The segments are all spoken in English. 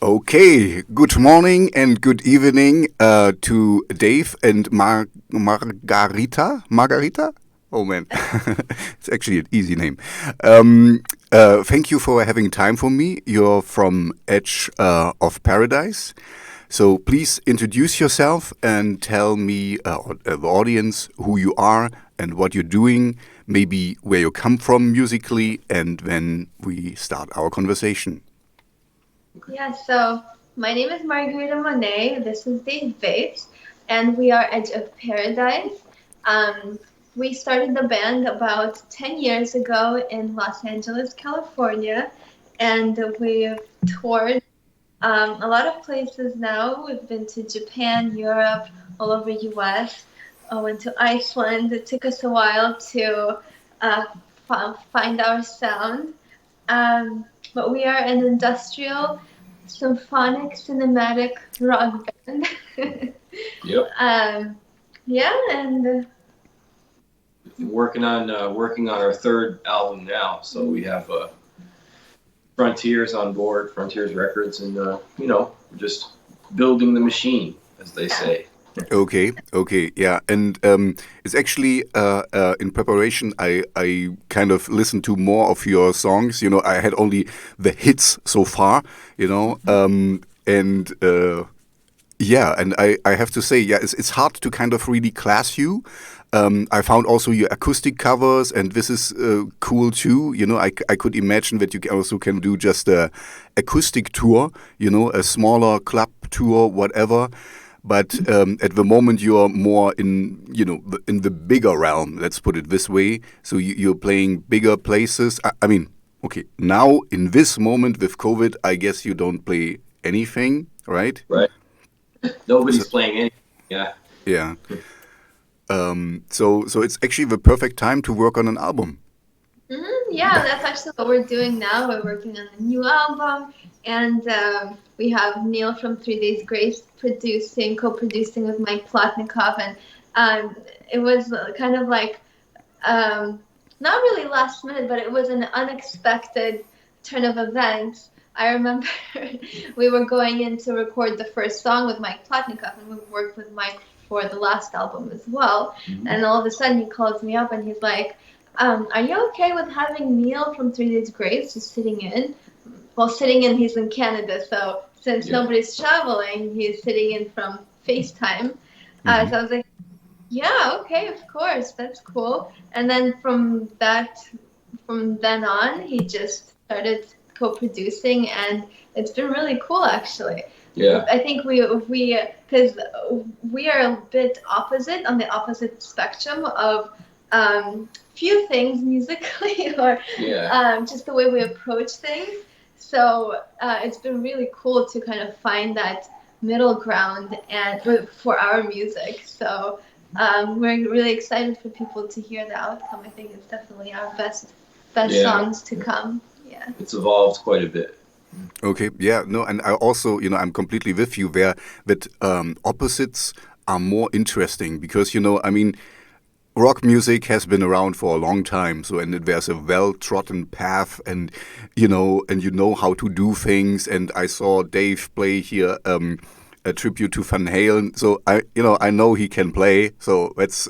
Okay, good morning and good evening to Dave and Margarita. Margarita? Oh man, it's actually an easy name. Thank you for having time for me. You're from Edge of Paradise. So please introduce yourself and tell me, or the audience, who you are and what you're doing, maybe where you come from musically, and then we start our conversation. Yeah, so my name is Margarita Monet. This is Dave Bates, and we are Edge of Paradise. Um, we started the band about 10 years ago in Los Angeles, California, and we've toured a lot of places now. We've been to Japan, Europe, all over US. Went to Iceland. It took us a while to uh, find our sound. But we are an industrial, symphonic, cinematic rock band. Yep. um, yeah, and Working on our third album now, so we have Frontiers on board, Frontiers Records, and just building the machine, as they say. Okay, yeah, and it's actually in preparation. I kind of listened to more of your songs. I had only the hits so far. And yeah, and I have to say, yeah, it's hard to kind of really class you. I found also your acoustic covers, and this is cool too. I could imagine that you also can do just a acoustic tour, a smaller club tour, whatever. But at the moment, you are more in the bigger realm. Let's put it this way. So you're playing bigger places. I mean, okay, now in this moment with COVID, I guess you don't play anything, right? Right. So, Nobody's playing anything. Yeah. yeah. So it's actually the perfect time to work on an album. yeah, that's actually what we're doing now. We're working on a new album, and we have Neil from 3 Days Grace co-producing with Mike Plotnikoff, and it was kind of like not really last minute, but it was an unexpected turn of events. I remember we were going in to record the first song with Mike Plotnikoff, and we worked with Mike for the last album as well. Mm-hmm. And all of a sudden, he calls me up and he's like, "Are you okay with having Neil from 3 Days Grace just sitting in?" Well, sitting in, he's in Canada, so since nobody's traveling, he's sitting in from FaceTime. So I was like, yeah, okay, of course, that's cool. And then from then on, he just started co-producing, and it's been really cool, actually. Yeah. I think because we are a bit opposite on the opposite spectrum of few things musically, or just the way we approach things. So it's been really cool to kind of find that middle ground and for our music. So we're really excited for people to hear the outcome. I think it's definitely our best songs to come. Yeah. It's evolved quite a bit. Okay, yeah, no, and I also, I'm completely with you there that opposites are more interesting because, I mean, rock music has been around for a long time, so and there's a well-trodden path, and you know how to do things. And I saw Dave play here a tribute to Van Halen, so I know he can play. So that's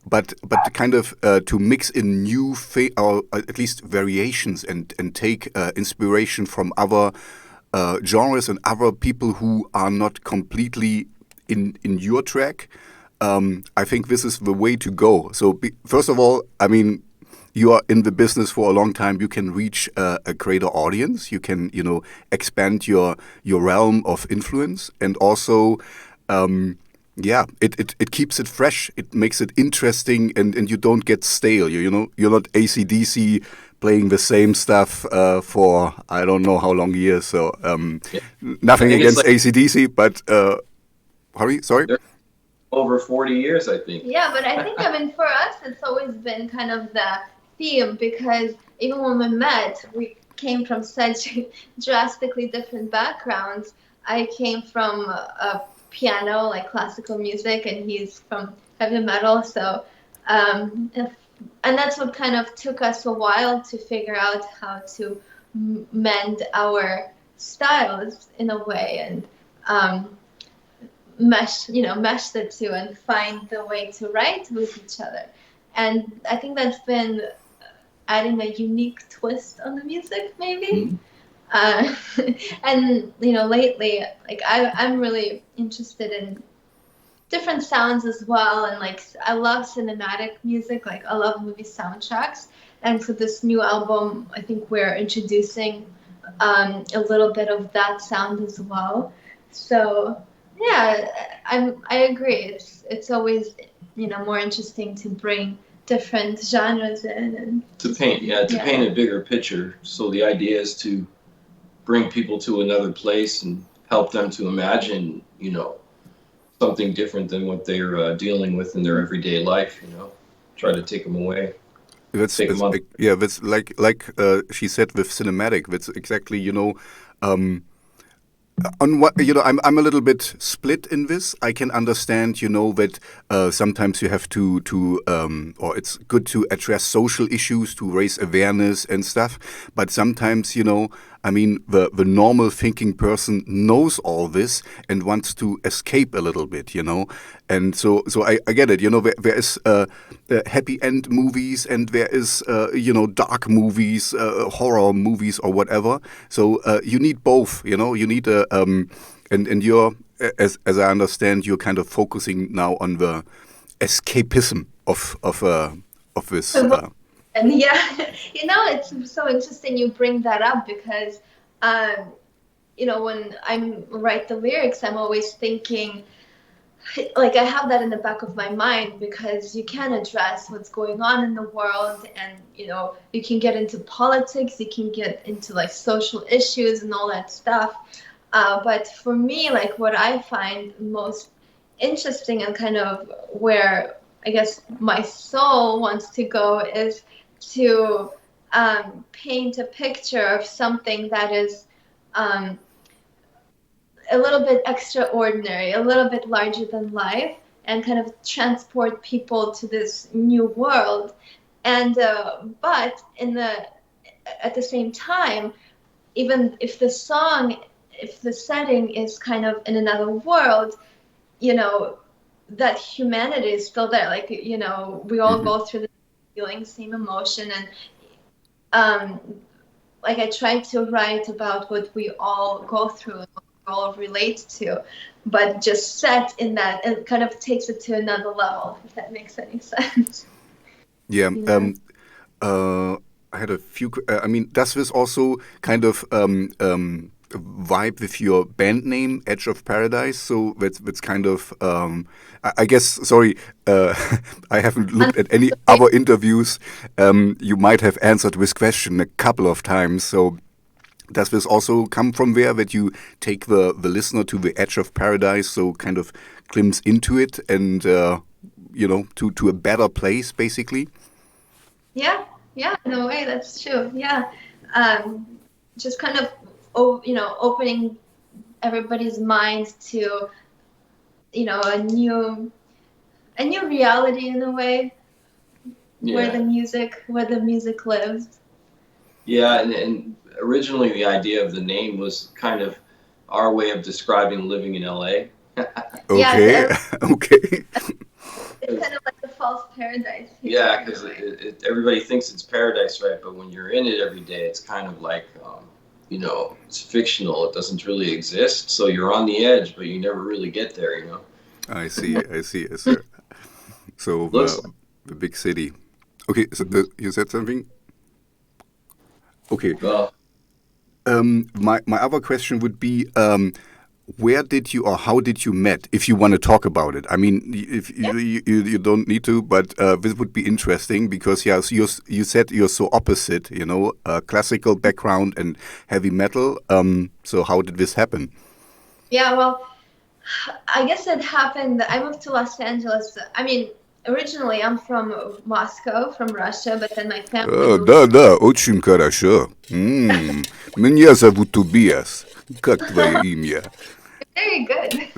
but kind of to mix in new or at least variations and take inspiration from other genres and other people who are not completely in your track. I think this is the way to go. So first of all, I mean, you are in the business for a long time. You can reach a greater audience. You can, expand your realm of influence, and also, yeah, it keeps it fresh. It makes it interesting, and you don't get stale. You're not AC/DC playing the same stuff for I don't know how long years. So nothing against AC/DC, but sorry. Over 40 years, I think. Yeah, but I think, I mean, for us, it's always been kind of the theme, because even when we met, we came from such drastically different backgrounds. I came from a piano, like classical music, and he's from heavy metal. So, and that's what kind of took us a while to figure out how to mend our styles in a way, and mesh the two and find the way to write with each other. And I think that's been adding a unique twist on the music, maybe. And lately, like I'm really interested in different sounds as well, and like I love cinematic music, like I love movie soundtracks. And for this new album, I think we're introducing a little bit of that sound as well. So yeah, I agree. It's always more interesting to bring different genres in and to paint a bigger picture. So the idea is to bring people to another place and help them to imagine, something different than what they're dealing with in their everyday life. Try to take them away. That's like she said with cinematic. That's exactly on what I'm a little bit split in this. I can understand that sometimes you have to or it's good to address social issues, to raise awareness and stuff. But sometimes the normal thinking person knows all this and wants to escape a little bit, and so I get it. There is happy end movies and there is dark movies, horror movies or whatever. So you need both. You need and you're as I understand, you're kind of focusing now on the escapism of this. And it's so interesting you bring that up because, when I write the lyrics, I'm always thinking, like I have that in the back of my mind because you can address what's going on in the world, and you can get into politics, you can get into like social issues and all that stuff. But for me, like what I find most interesting and kind of where I guess my soul wants to go is to paint a picture of something that is a little bit extraordinary, a little bit larger than life, and kind of transport people to this new world. And but at the same time, even if the setting is kind of in another world, that humanity is still there. Like, we all go through the feeling, same emotion. And like I try to write about what we all go through, what we all relate to, but just set in that, it kind of takes it to another level, if that makes any sense. Yeah. I had a few. Does this also kind of vibe with your band name, Edge of Paradise? So that's kind of. I guess. Sorry, I haven't looked at any other interviews. You might have answered this question a couple of times. So does this also come from there, that you take the listener to the edge of paradise, so kind of glimpse into it and to a better place, basically? Yeah, in a way, that's true. Yeah, just kind of opening everybody's minds to a new reality in a way, where the music lives. Yeah, and originally the idea of the name was kind of our way of describing living in LA. Okay. It's kind of like the false paradise. Yeah, because everybody thinks it's paradise, right? But when you're in it every day, it's kind of like, it's fictional. It doesn't really exist. So you're on the edge, but you never really get there, I see. Yes, sir. So the big city. Okay, so you said something? Okay. Well, my other question would be, where did you or how did you met? If you want to talk about it, I mean, if you don't need to, but this would be interesting because you said you're so opposite, classical background and heavy metal. So how did this happen? Yeah, well, I guess it happened. I moved to Los Angeles. I mean, originally I'm from Moscow, from Russia, but then my family. Да, очень хорошо. Меня зовут Tobias. Как твое имя? Very good.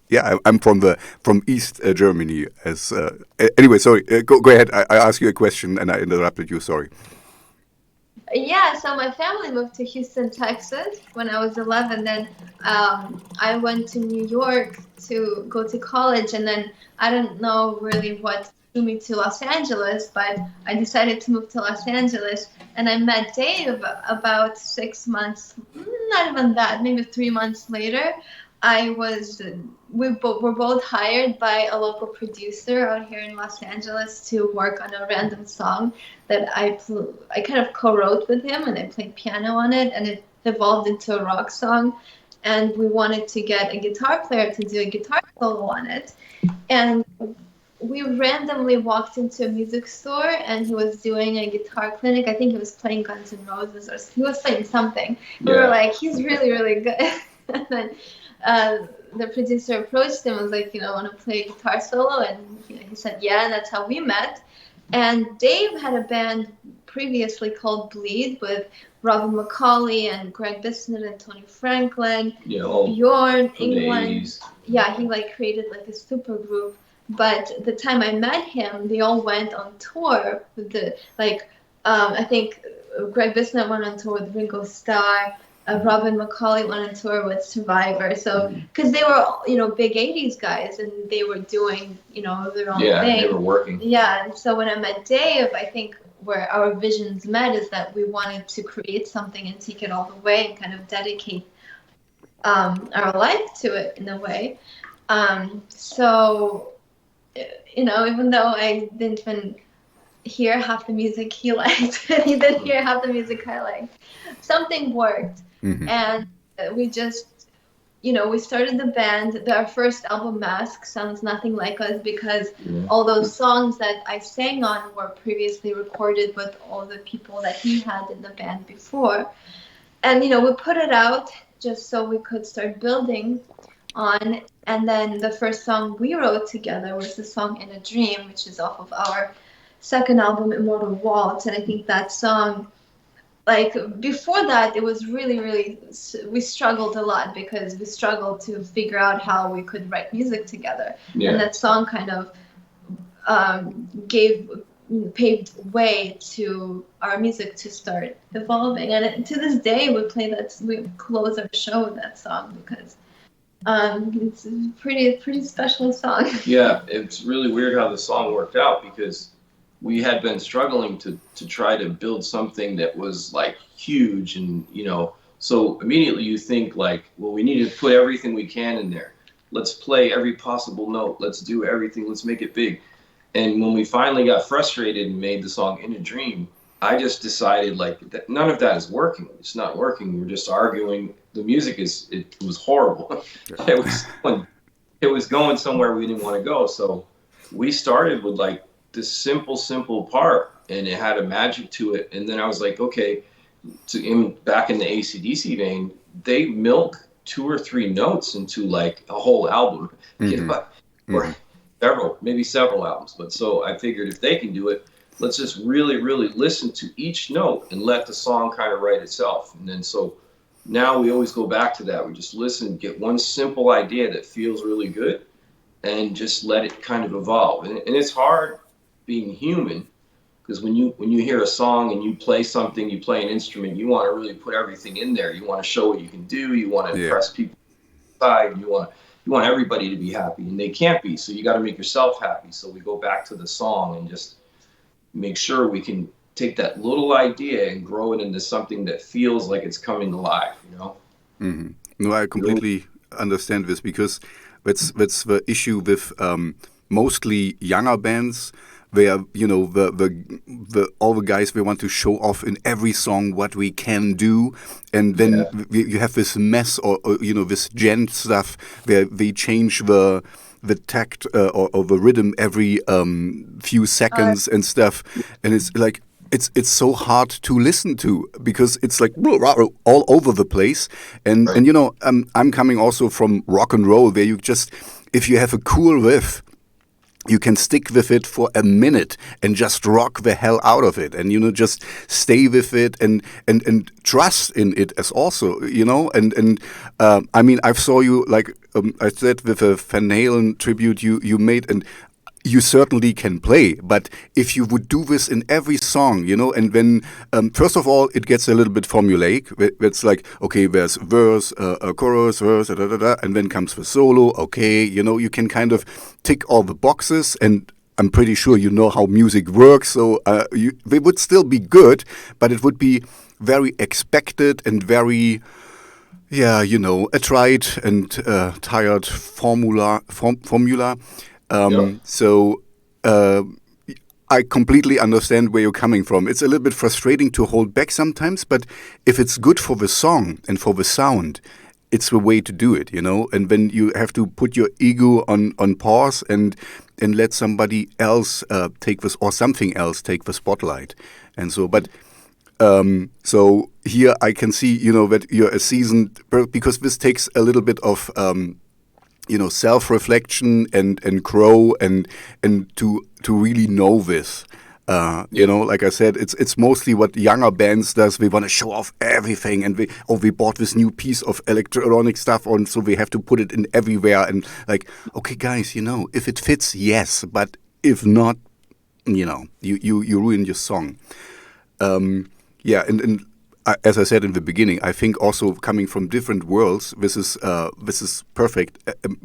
Yeah, I'm from East Germany. Anyway, sorry. Go ahead. I asked you a question and I interrupted you. Sorry. Yeah, so my family moved to Houston, Texas when I was 11. Then I went to New York to go to college, and then I didn't know really what drew me to Los Angeles, but I decided to move to Los Angeles. And I met Dave about 6 months, not even that, maybe 3 months later. I was, were both hired by a local producer out here in Los Angeles to work on a random song that I kind of co-wrote with him, and I played piano on it, and it evolved into a rock song. And we wanted to get a guitar player to do a guitar solo on it. And we randomly walked into a music store, and he was doing a guitar clinic. I think he was playing Guns N' Roses, or he was playing something. We were like, he's really, really good. And then the producer approached him and was like, want to play a guitar solo? And he said, yeah, and that's how we met. And Dave had a band previously called Bleed with Robin McCauley and Greg Bissonette and Tony Franklin, Bjorn, England. Yeah, he created a super group. But the time I met him, they all went on tour with the I think Greg Bissonette went on tour with Ringo Starr. Robin McCauley went on tour with Survivor. So, because they were, big 80s guys, and they were doing, their own thing. Yeah, they were working. Yeah, and so when I met Dave, I think where our visions met is that we wanted to create something and take it all the way and kind of dedicate our life to it in a way. So, even though I didn't even hear half the music he liked, and he didn't hear half the music I liked, something worked. Mm-hmm. And we just, we started the band. Our first album, Mask, sounds nothing like us because all those songs that I sang on were previously recorded with all the people that he had in the band before. And, we put it out just so we could start building on. And then the first song we wrote together was the song In a Dream, which is off of our second album, Immortal Waltz. And I think that song, before that, it was really, really, we struggled a lot because we struggled to figure out how we could write music together. Yeah. And that song kind of paved way to our music to start evolving. And to this day, we close our show with that song because it's a pretty special song. Yeah, it's really weird how the song worked out because we had been struggling to try to build something that was huge, and so immediately you think well, we need to put everything we can in there. Let's play every possible note. Let's do everything. Let's make it big. And when we finally got frustrated and made the song In a Dream, I just decided that none of that is working. It's not working. We're just arguing. The music it was horrible. It was going somewhere we didn't want to go. So we started with this simple part, and it had a magic to it. And then I was like, okay, back in the AC/DC vein, they milk 2 or 3 notes into a whole album, or several albums. But so I figured if they can do it, let's just really, really listen to each note and let the song kind of write itself. And then so now we always go back to that. We just listen, get one simple idea that feels really good, and just let it kind of evolve. And it's hard being human, because when you hear a song and you play something, you play an instrument, you want to really put everything in there. You want to show what you can do. You want to impress people inside. You want everybody to be happy, and they can't be. So you got to make yourself happy. So we go back to the song and just make sure we can take that little idea and grow it into something that feels like it's coming alive. Mm-hmm. No, I completely understand this, because that's the issue with mostly younger bands, where the all the guys, they want to show off in every song what we can do, and then you have this mess or this gent stuff where they change the tact or the rhythm every few seconds and stuff, and it's it's so hard to listen to because it's all over the place, and I'm coming also from rock and roll, where you just, if you have a cool riff, you can stick with it for a minute and just rock the hell out of it, and just stay with it and trust in it as also, and I mean, I saw you I said with a Van Halen tribute you made, and you certainly can play. But if you would do this in every song, and then first of all, it gets a little bit formulaic. It's like, okay, there's verse, a chorus, verse, da, da, da, da, and then comes the solo. Okay, you can kind of tick all the boxes, and I'm pretty sure you know how music works. So they would still be good, but it would be very expected and very, a tried and tired formula. Yep. So I completely understand where you're coming from. It's a little bit frustrating to hold back sometimes, but if it's good for the song and for the sound, it's the way to do it, And then you have to put your ego on pause and let somebody else take this, or something else take the spotlight. And so, but so here I can see, that you're a seasoned, because this takes a little bit of self-reflection and grow and to really know this. Like I said, it's mostly what younger bands does. They want to show off everything, and we bought this new piece of electronic stuff on, so we have to put it in everywhere. And like, okay, guys, if it fits, yes, but if not, you ruin your song. And as I said in the beginning, I think also coming from different worlds, this is perfect.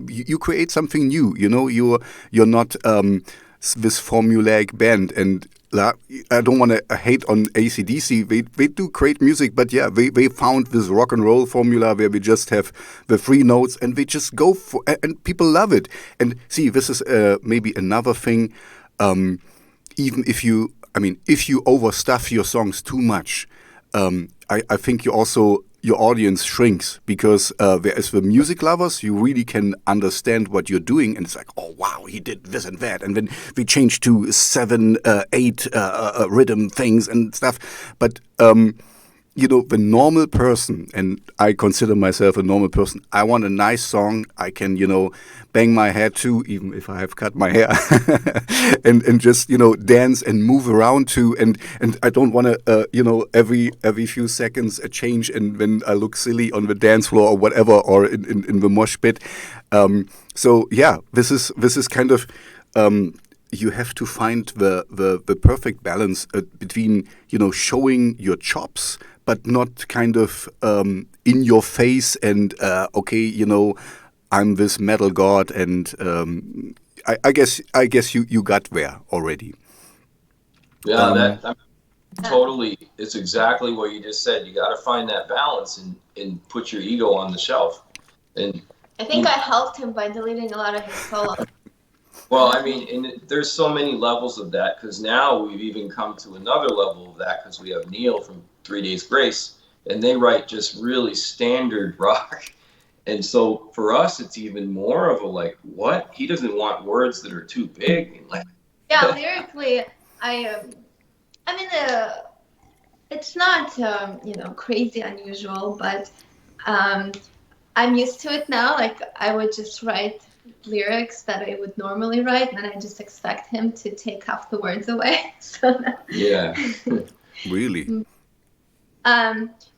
You create something new. You're not this formulaic band. And I don't want to hate on AC/DC. They do great music, but they found this rock and roll formula where we just have the 3 notes and we just go for, and people love it. And see, this is maybe another thing. Even if you overstuff your songs too much, I think your audience shrinks, because there is the music lovers. You really can understand what you're doing, and it's like, oh wow, he did this and that, and then we changed to 7, 8 rhythm things and stuff. But the normal person, and I consider myself a normal person, I want a nice song I can, bang my head to, even if I have cut my hair, and just, dance and move around to, and I don't want to, every few seconds a change, and then I look silly on the dance floor or whatever, or in the mosh pit. This is kind of, you have to find the perfect balance between, showing your chops, but not kind of in your face and I'm this metal god, and I guess you got there already. Yeah, totally. It's exactly what you just said. You got to find that balance and put your ego on the shelf. And I think I helped him by deleting a lot of his solos. Well, there's so many levels of that, because now we've even come to another level of that, because we have Neil from 3 Days Grace, and they write just really standard rock. And so for us, it's even more of a like, what? He doesn't want words that are too big. Yeah, lyrically, it's not, crazy unusual, but I'm used to it now. Like, I would just write lyrics that I would normally write, and I just expect him to take half the words away. So yeah. Really?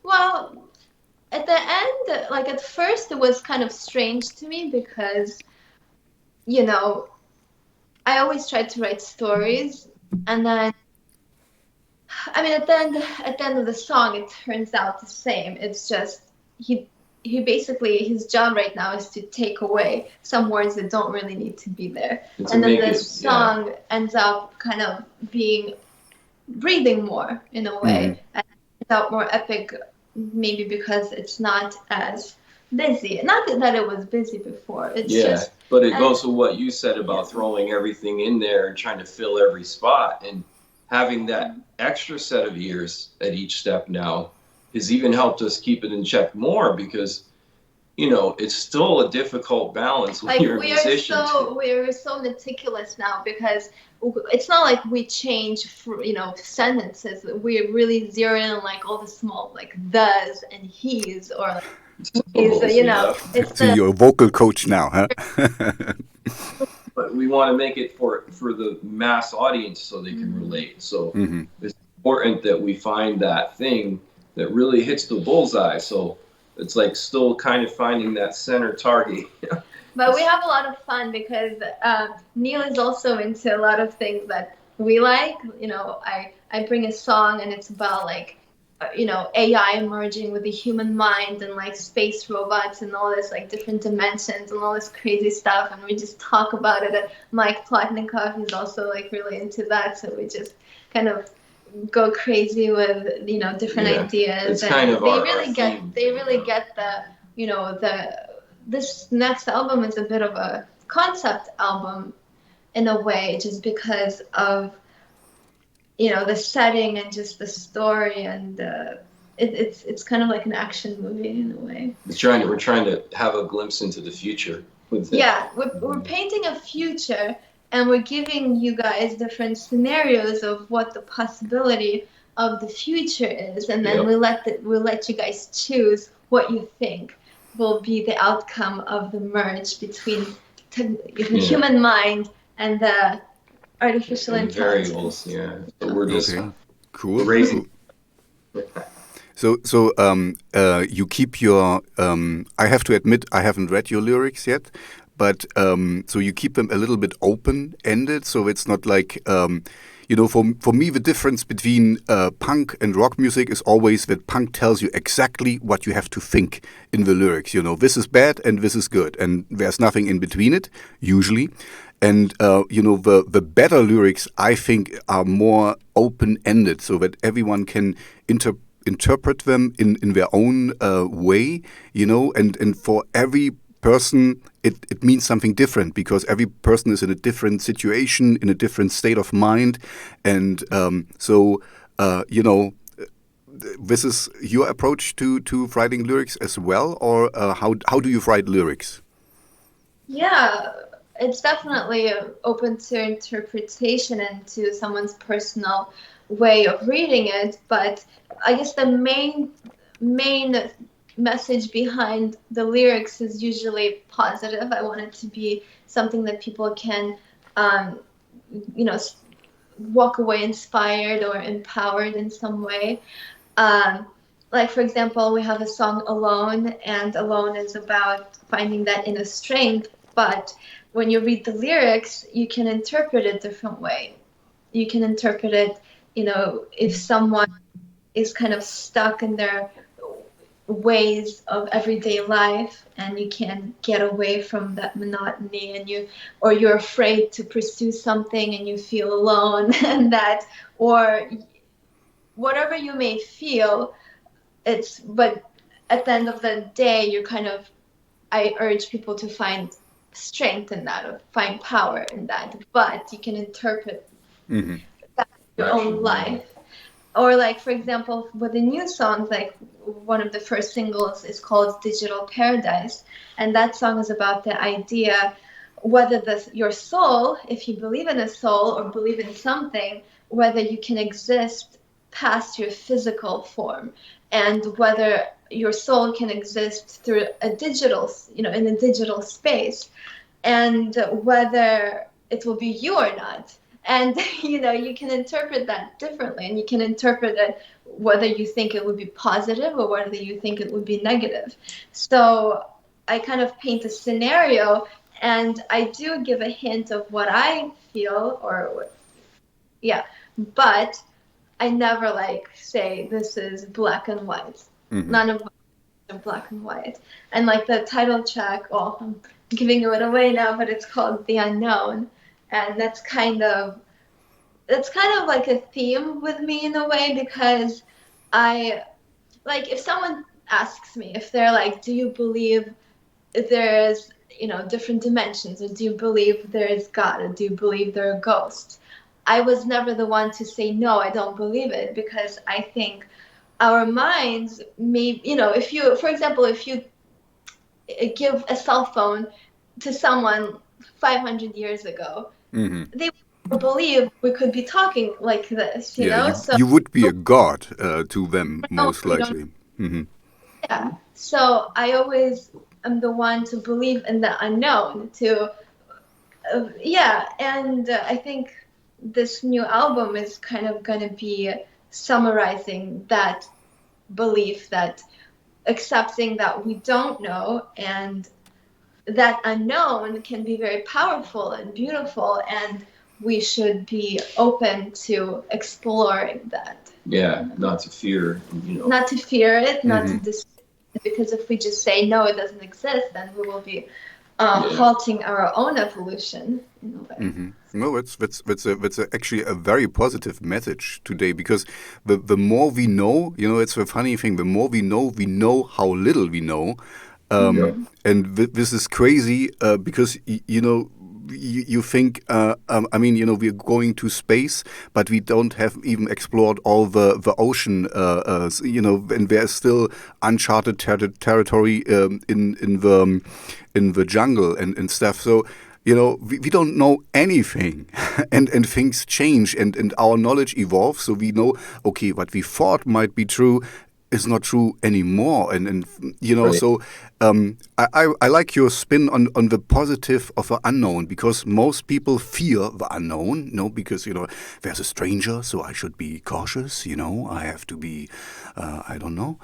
Well, at the end, like at first it was kind of strange to me, because, I always tried to write stories, and then, at the end of the song, it turns out the same. It's just, he basically, his job right now is to take away some words that don't really need to be there. And then the song ends up kind of breathing more in a way. And it's out more epic, maybe because it's not as busy. Not that it was busy before. It's just, but it goes to what you said about throwing everything in there and trying to fill every spot, and having that extra set of ears at each step now has even helped us keep it in check more, because it's still a difficult balance when you're a musician. We're so meticulous now, because it's not like we change sentences. We're really zeroing in on like all the small like thes and he's, or like it's so you're a vocal coach now, huh? But we want to make it for the mass audience so they can relate. So it's important that we find that thing that really hits the bullseye. So it's like still kind of finding that center target. But we have a lot of fun because Neil is also into a lot of things that we like. You know, I bring a song and it's about like, you know, AI emerging with the human mind and like space robots and all this like different dimensions and all this crazy stuff. And we just talk about it. And Mike Plotnikoff is also like really into that. So we just kind of go crazy with, you know, different ideas. It's kind of they really get the, you know, this next album is a bit of a concept album in a way, just because of, you know, the setting and just the story, and it's kind of like an action movie in a way. We're trying to have a glimpse into the future with it. Yeah, we're painting a future, and we're giving you guys different scenarios of what the possibility of the future is, and then we'll let you guys choose what you think will be the outcome of the merge between the human mind and the artificial intelligence. Variables, yeah. So we're just cool. raising. So you keep your. I have to admit, I haven't read your lyrics yet, but so you keep them a little bit open-ended, so it's not like. You know, for me, the difference between punk and rock music is always that punk tells you exactly what you have to think in the lyrics. You know, this is bad and this is good, and there's nothing in between it, usually. And, you know, the better lyrics, I think, are more open-ended, so that everyone can interpret them in their own way, you know, and for every person, it means something different, because every person is in a different situation, in a different state of mind. And so, you know, this is your approach to writing lyrics as well, or how do you write lyrics? Yeah, it's definitely open to interpretation and to someone's personal way of reading it. But I guess the main message behind the lyrics is usually positive. I want it to be something that people can, you know, walk away inspired or empowered in some way. Like, for example, we have a song Alone, and Alone is about finding that inner strength. But when you read the lyrics, you can interpret it a different way. You can interpret it, you know, if someone is kind of stuck in their ways of everyday life and you can't get away from that monotony, and you're afraid to pursue something and you feel alone and that, or whatever you may feel, but at the end of the day, I urge people to find strength in that, or find power in that, but you can interpret that in your own life. Or like, for example, with the new songs, like one of the first singles is called Digital Paradise. And that song is about the idea whether your soul, if you believe in a soul or believe in something, whether you can exist past your physical form, and whether your soul can exist through a digital, you know, in a digital space, and whether it will be you or not. And, you know, you can interpret that differently, and you can interpret it whether you think it would be positive or whether you think it would be negative. So I kind of paint a scenario, and I do give a hint of what I feel, but I never like say this is black and white. None of them are black and white. And like the title track, well, I'm giving it away now, but it's called The Unknown. And that's kind of like a theme with me in a way, because if someone asks me, if they're like, do you believe there's, you know, different dimensions, or do you believe there is God, or do you believe there are ghosts? I was never the one to say, no, I don't believe it, because I think our minds may, you know, for example, if you give a cell phone to someone 500 years ago, they would believe we could be talking like this, you know? So you would be a god to them, most likely. Yeah. So I always am the one to believe in the unknown, and I think this new album is kind of going to be summarizing that belief, that accepting that we don't know, and that unknown can be very powerful and beautiful, and we should be open to exploring that. Yeah, not to fear, Not to fear it, not to Mhm. because if we just say no, it doesn't exist, then we will be halting our own evolution in a way. Mm-hmm. No, that's actually a very positive message today, because the more we know, it's a funny thing. The more we know how little we know, Yep. and this is crazy because you think, I mean, we're going to space, but we don't have even explored all the ocean, and there's still uncharted territory in the jungle and stuff. So, we don't know anything, and things change, and our knowledge evolves. So we know, okay, what we thought might be true is not true anymore, and Right. so I like your spin on the positive of the unknown, because most people fear the unknown, because there's a stranger, so I should be cautious, I have to be, I don't know.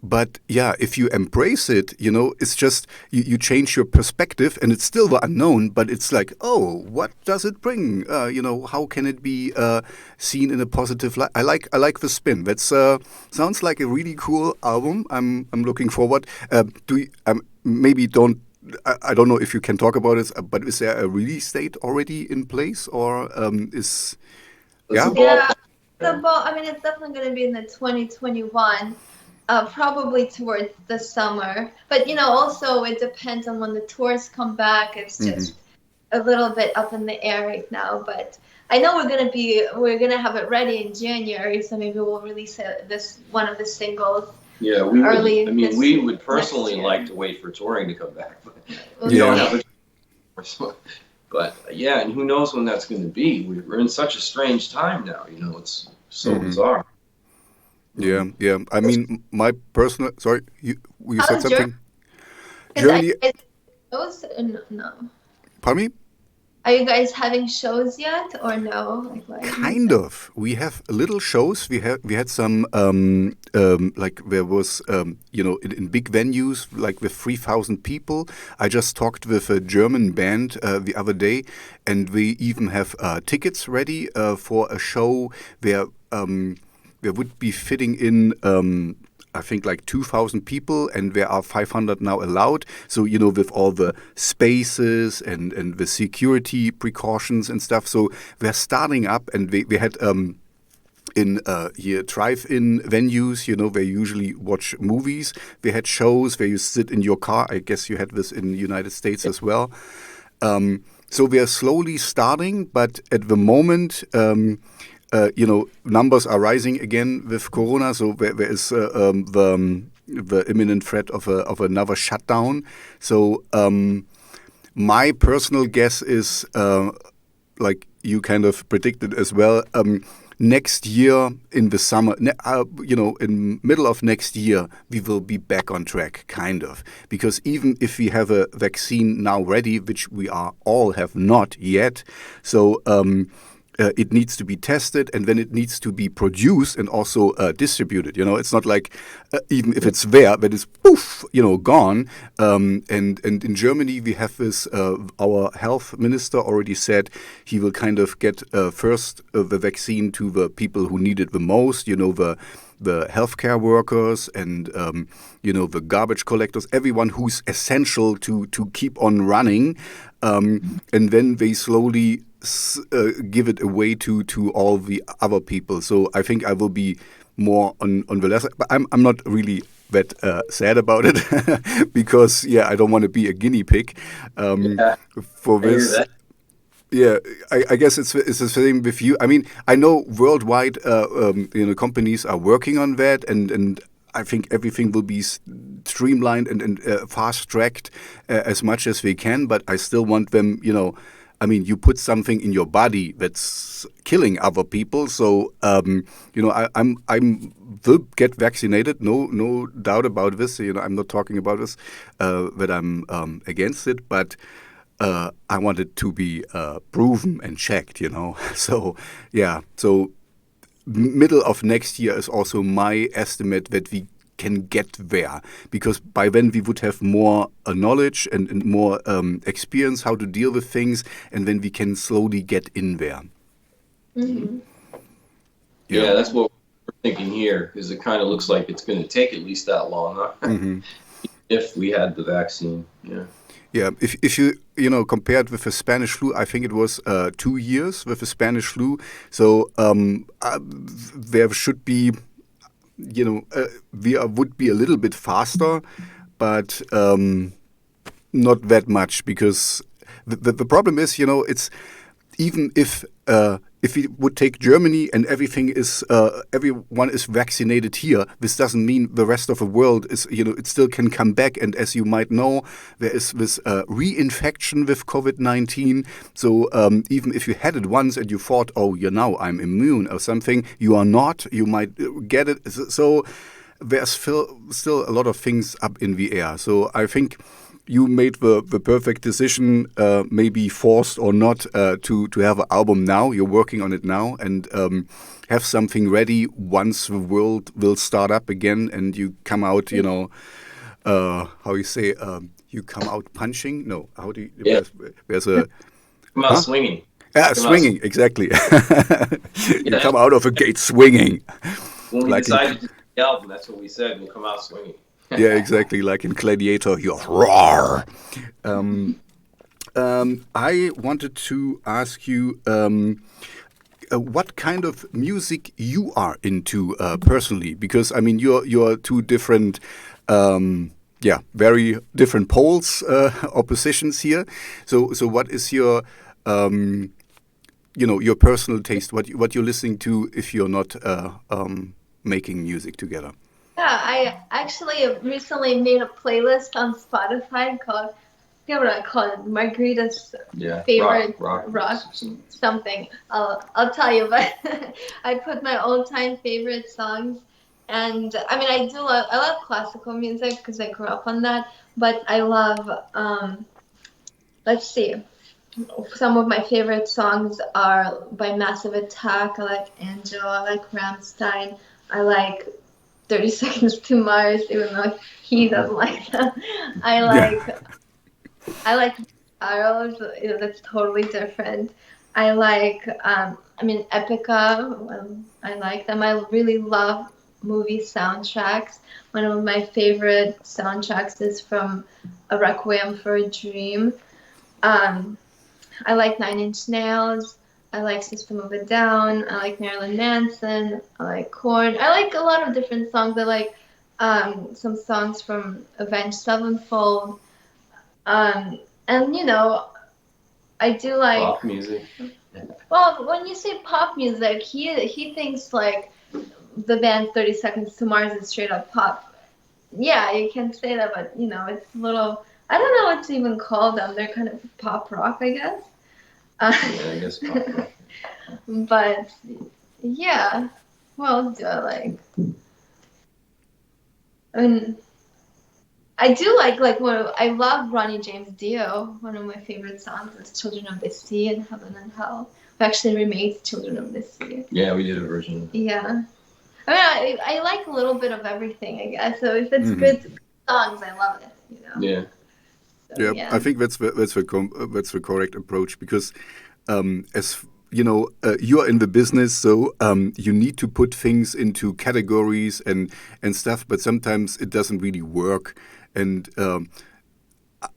But yeah, if you embrace it, it's just you change your perspective, and it's still the unknown, but it's like, oh, what does it bring? How can it be seen in a positive light? I like the spin. That's sounds like a really cool album. I'm looking forward. Maybe don't. I don't know if you can talk about it, but is there a release date already in place, or is That's yeah? a ball. I mean, it's definitely going to be in the 2021. Probably towards the summer, but also it depends on when the tours come back. It's just a little bit up in the air right now, but I know we're gonna have it ready in January, so maybe we'll release one of the singles. Yeah, we would personally like to wait for touring to come back, but we don't have a. But yeah, and who knows when that's going to be? We're in such a strange time now. It's so bizarre. Yeah. I mean, my personal. Sorry, you said something. Germany. Germany. Shows? No. Pardon me? Are you guys having shows yet, or no? Kind of. We have little shows. We had some like there was in big venues, like with 3,000 people. I just talked with a German band the other day, and we even have tickets ready for a show where there would be fitting in. I think like 2,000 people, and there are 500 now allowed. So, with all the spaces and the security precautions and stuff. So we're starting up, and we had in here drive-in venues, where you usually watch movies. We had shows where you sit in your car. I guess you had this in the United States as well. So we are slowly starting, but at the moment, numbers are rising again with Corona, so there is the imminent threat of another shutdown. So my personal guess is, like you kind of predicted as well, next year in the summer, in middle of next year, we will be back on track, kind of. Because even if we have a vaccine now ready, which we all have not yet, so it needs to be tested, and then it needs to be produced and also distributed. It's not like even if it's there, that is poof, gone. And in Germany, we have this. Our health minister already said he will kind of get first the vaccine to the people who need it the most. The healthcare workers and the garbage collectors, everyone who's essential to keep on running, and then they slowly give it away to all the other people. So I think I will be more on the lesser, but I'm not really that sad about it because I don't want to be a guinea pig for this. Yeah, I guess it's the same with you. I mean, I know worldwide, companies are working on that, and I think everything will be streamlined and fast tracked as much as we can. But I still want them, I mean, you put something in your body that's killing other people. So, I'm will get vaccinated. No doubt about this. I'm not talking about this that I'm against it, but I want it to be proven and checked. So So middle of next year is also my estimate that we can get there, because by then we would have more knowledge and more experience how to deal with things, and then we can slowly get in there. Mm-hmm. Yeah, that's what we're thinking here, because it kind of looks like it's going to take at least that long, huh? If we had the vaccine. Yeah. Yeah, if you compared with the Spanish flu, I think it was 2 years with the Spanish flu. So there should be, we would be a little bit faster, but not that much, because the problem is, it's even if we would take Germany and everyone is vaccinated here, this doesn't mean the rest of the world is, it still can come back. And as you might know, there is this reinfection with COVID-19. So even if you had it once and you thought, oh, now I'm immune or something, you are not. You might get it. So there's still a lot of things up in the air. So I think you made the perfect decision, maybe forced or not, to have an album now. You're working on it now, and have something ready once the world will start up again, and you come out, how you say, you come out punching? No, how do you? Yeah. There's a come out swinging. Yeah, swinging, exactly. You come out of a gate swinging. When we decided to do the album, that's what we said. We'll come out swinging. Yeah, exactly. Like in Gladiator, you roar. I wanted to ask you what kind of music you are into personally, because I mean you're two different, very different poles or positions here. So what is your your personal taste? What you're listening to if you're not making music together? Yeah, I actually recently made a playlist on Spotify called, I forget what I call it, Margarita's favorite rock something. I'll tell you, but I put my all-time favorite songs, and I mean I love classical music because I grew up on that, but I love let's see, some of my favorite songs are by Massive Attack. I like Angel, I like Rammstein, I like 30 Seconds to Mars, even though he doesn't like them. I like thourough, that's totally different. I like, Epica, I like them. I really love movie soundtracks. One of my favorite soundtracks is from A Requiem for a Dream. I like 9 Inch Nails. I like System of a Down. I like Marilyn Manson. I like Korn. I like a lot of different songs. I like some songs from Avenged Sevenfold. And I do like pop music. Well, when you say pop music, he thinks like the band 30 Seconds to Mars is straight up pop. Yeah, you can say that, but it's a little. I don't know what to even call them. They're kind of pop rock, I guess. I guess pop rock. But yeah, what do I like? I mean, I do like I love Ronnie James Dio. One of my favorite songs is "Children of the Sea" and "Heaven and Hell." We actually remade "Children of the Sea." Yeah, we did a version. Yeah, I mean, I like a little bit of everything, I guess. So if it's good songs, I love it. Yeah. So, I think that's the correct approach, because as you're in the business, so you need to put things into categories and stuff, but sometimes it doesn't really work. And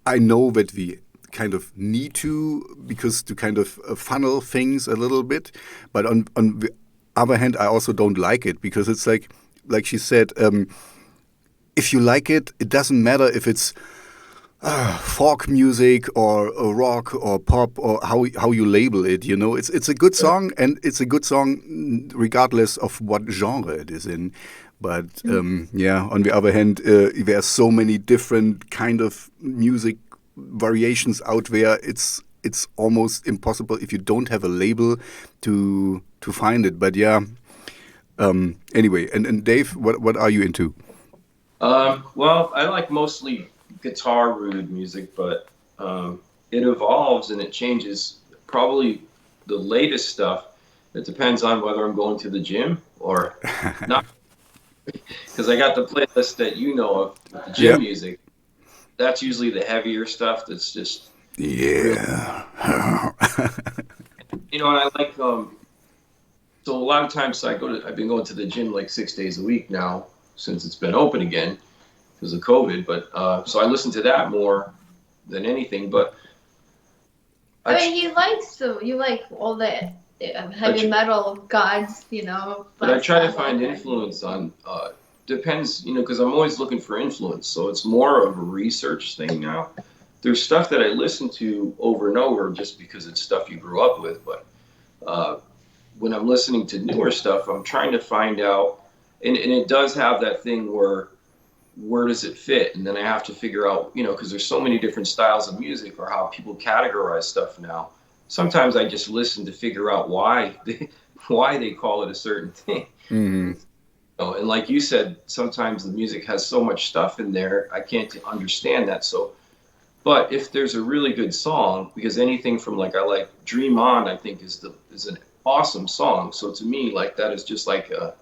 I know that we kind of need to, because to kind of funnel things a little bit. But on the other hand, I also don't like it, because it's like she said, if you like it, it doesn't matter if it's folk music or rock or pop or how you label it. It's a good song, and it's a good song regardless of what genre it is in. But on the other hand, there are so many different kind of music variations out there. It's almost impossible if you don't have a label to find it. But anyway, and Dave, what are you into? Well, I like mostly guitar-rooted music, but it evolves and it changes. Probably the latest stuff, it depends on whether I'm going to the gym or not. because I got the playlist that you know of with the gym music. That's usually the heavier stuff. That's just yeah. you know, and I like so a lot of times I've been going to the gym like 6 days a week now since it's been open again because of COVID. But so I listen to that more than anything. But I mean, you like all the heavy metal gods, you know. But I try to find influence on. Depends, you know, because I'm always looking for influence. So it's more of a research thing now. There's stuff that I listen to over and over just because it's stuff you grew up with. But when I'm listening to newer stuff, I'm trying to find out, and it does have that thing where does it fit? And then I have to figure out, you know, because there's so many different styles of music or how people categorize stuff now. Sometimes I just listen to figure out why they call it a certain thing. Mm-hmm. Oh, and like you said, sometimes the music has so much stuff in there, I can't understand that. So, but if there's a really good song, because anything from like I like Dream On, I think is an awesome song. So to me, like that is just like I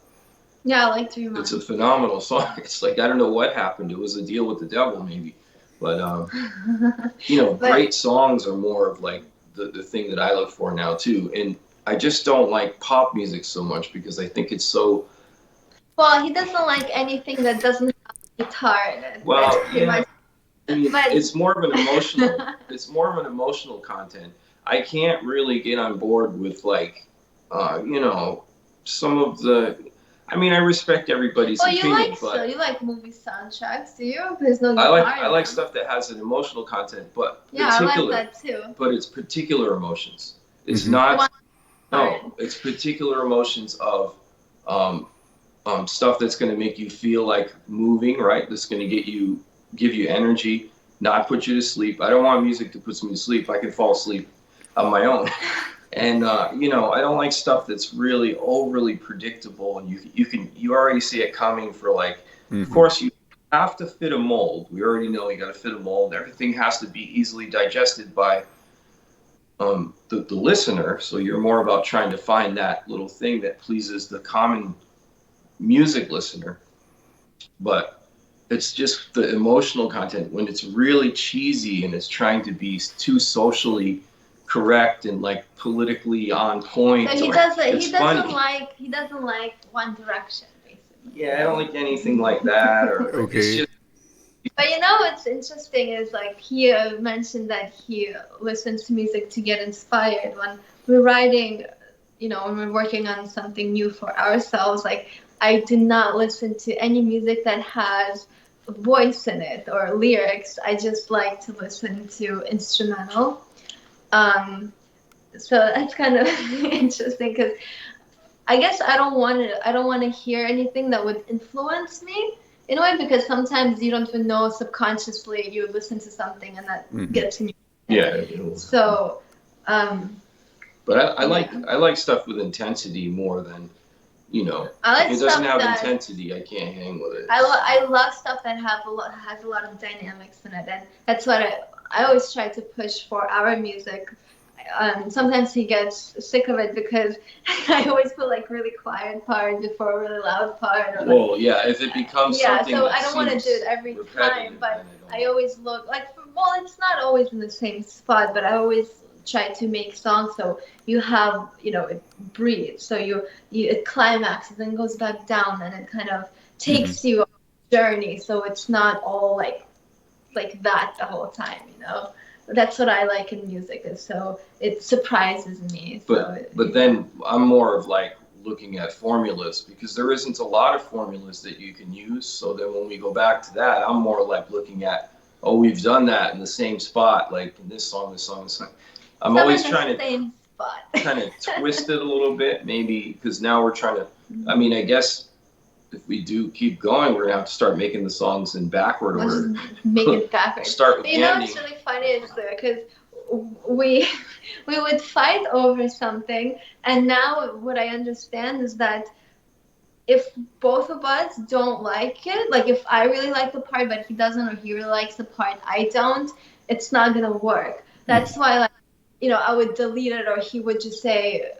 like Dream On. It's a phenomenal song. It's like I don't know what happened. It was a deal with the devil, maybe. But you know, great songs are more of like the thing that I look for now too. And I just don't like pop music so much because I think it's so. Well, he doesn't like anything that doesn't have a guitar in it. Well, yeah. I mean, but it's more of an emotional. It's more of an emotional content. I can't really get on board with like, you know, some of the. I mean, I respect everybody's opinion, but you like movie soundtracks, do you? There's no guitar. I like stuff that has an emotional content, but I like that too. But it's particular emotions. It's not. No, it's particular emotions of. Stuff that's going to make you feel like moving, right? That's going to give you energy, not put you to sleep. I don't want music that puts me to sleep. I can fall asleep on my own. And you know, I don't like stuff that's really overly predictable, and you already see it coming for like. Of course, you have to fit a mold. We already know you got to fit a mold. Everything has to be easily digested by the listener. So you're more about trying to find that little thing that pleases the common music listener, but it's just the emotional content when it's really cheesy and it's trying to be too socially correct and like politically on point. So he doesn't like One Direction, basically. Yeah, I don't like anything like that. Or okay. It's just, but you know what's interesting is like he mentioned that he listens to music to get inspired when we're writing, you know, when we're working on something new for ourselves. Like I do not listen to any music that has a voice in it or lyrics. I just like to listen to instrumental. So that's kind of interesting because I guess I don't want to hear anything that would influence me in a way, because sometimes you don't even know subconsciously you listen to something and that gets in your head. Yeah. So. But I like stuff with intensity more than. You know, if it doesn't have intensity, I can't hang with it. I love stuff that has a lot of dynamics in it, and that's what I always try to push for our music. Sometimes he gets sick of it because I always put like really quiet part before a really loud part. Or well, yeah, if it becomes something so I don't want to do it every time, but I always look like it's not always in the same spot, but I always try to make songs so you have, you know, it breathes, so it climaxes and goes back down, and it kind of takes you on a journey, so it's not all like that the whole time, you know. That's what I like in music, is so it surprises me. But then I'm more of like looking at formulas, because there isn't a lot of formulas that you can use. So then when we go back to that, I'm more like looking at, we've done that in the same spot, like in this song. I'm always trying to kind of twist it a little bit, maybe, because now we're trying to, I mean, I guess if we do keep going, we're going to have to start making the songs in backward order. Make it backwards. Start with you know what's really funny is because we would fight over something, and now what I understand is that if both of us don't like it, like if I really like the part but he doesn't, or he really likes the part I don't, it's not going to work. That's why, like, you know, I would delete it, or he would just say,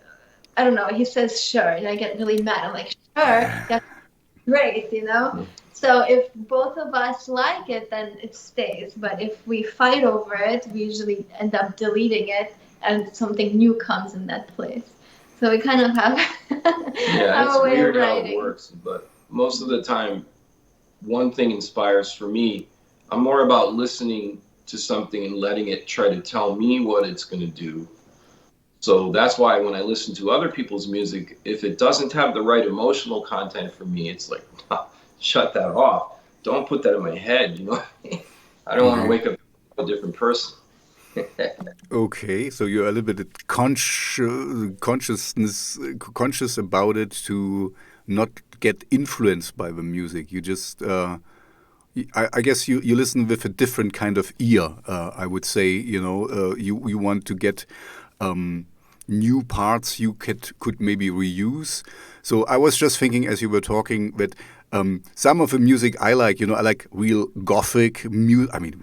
I don't know, he says sure, and I get really mad. I'm like, sure, that's great, you know? So if both of us like it, then it stays. But if we fight over it, we usually end up deleting it and something new comes in that place. So we kind of have, Yeah, have it's a way weird of how it writing. works, but most of the time, one thing inspires for me. I'm more about listening to something and letting it try to tell me what it's going to do. So that's why when I listen to other people's music, if it doesn't have the right emotional content for me, it's like, shut that off. Don't put that in my head, you know? I don't want to Okay. wake up a different person. Okay, so you're a little bit conscious about it to not get influenced by the music. You just, I guess you listen with a different kind of ear. I would say, you want to get new parts you could maybe reuse. So I was just thinking as you were talking that some of the music I like, I like real gothic music. I mean,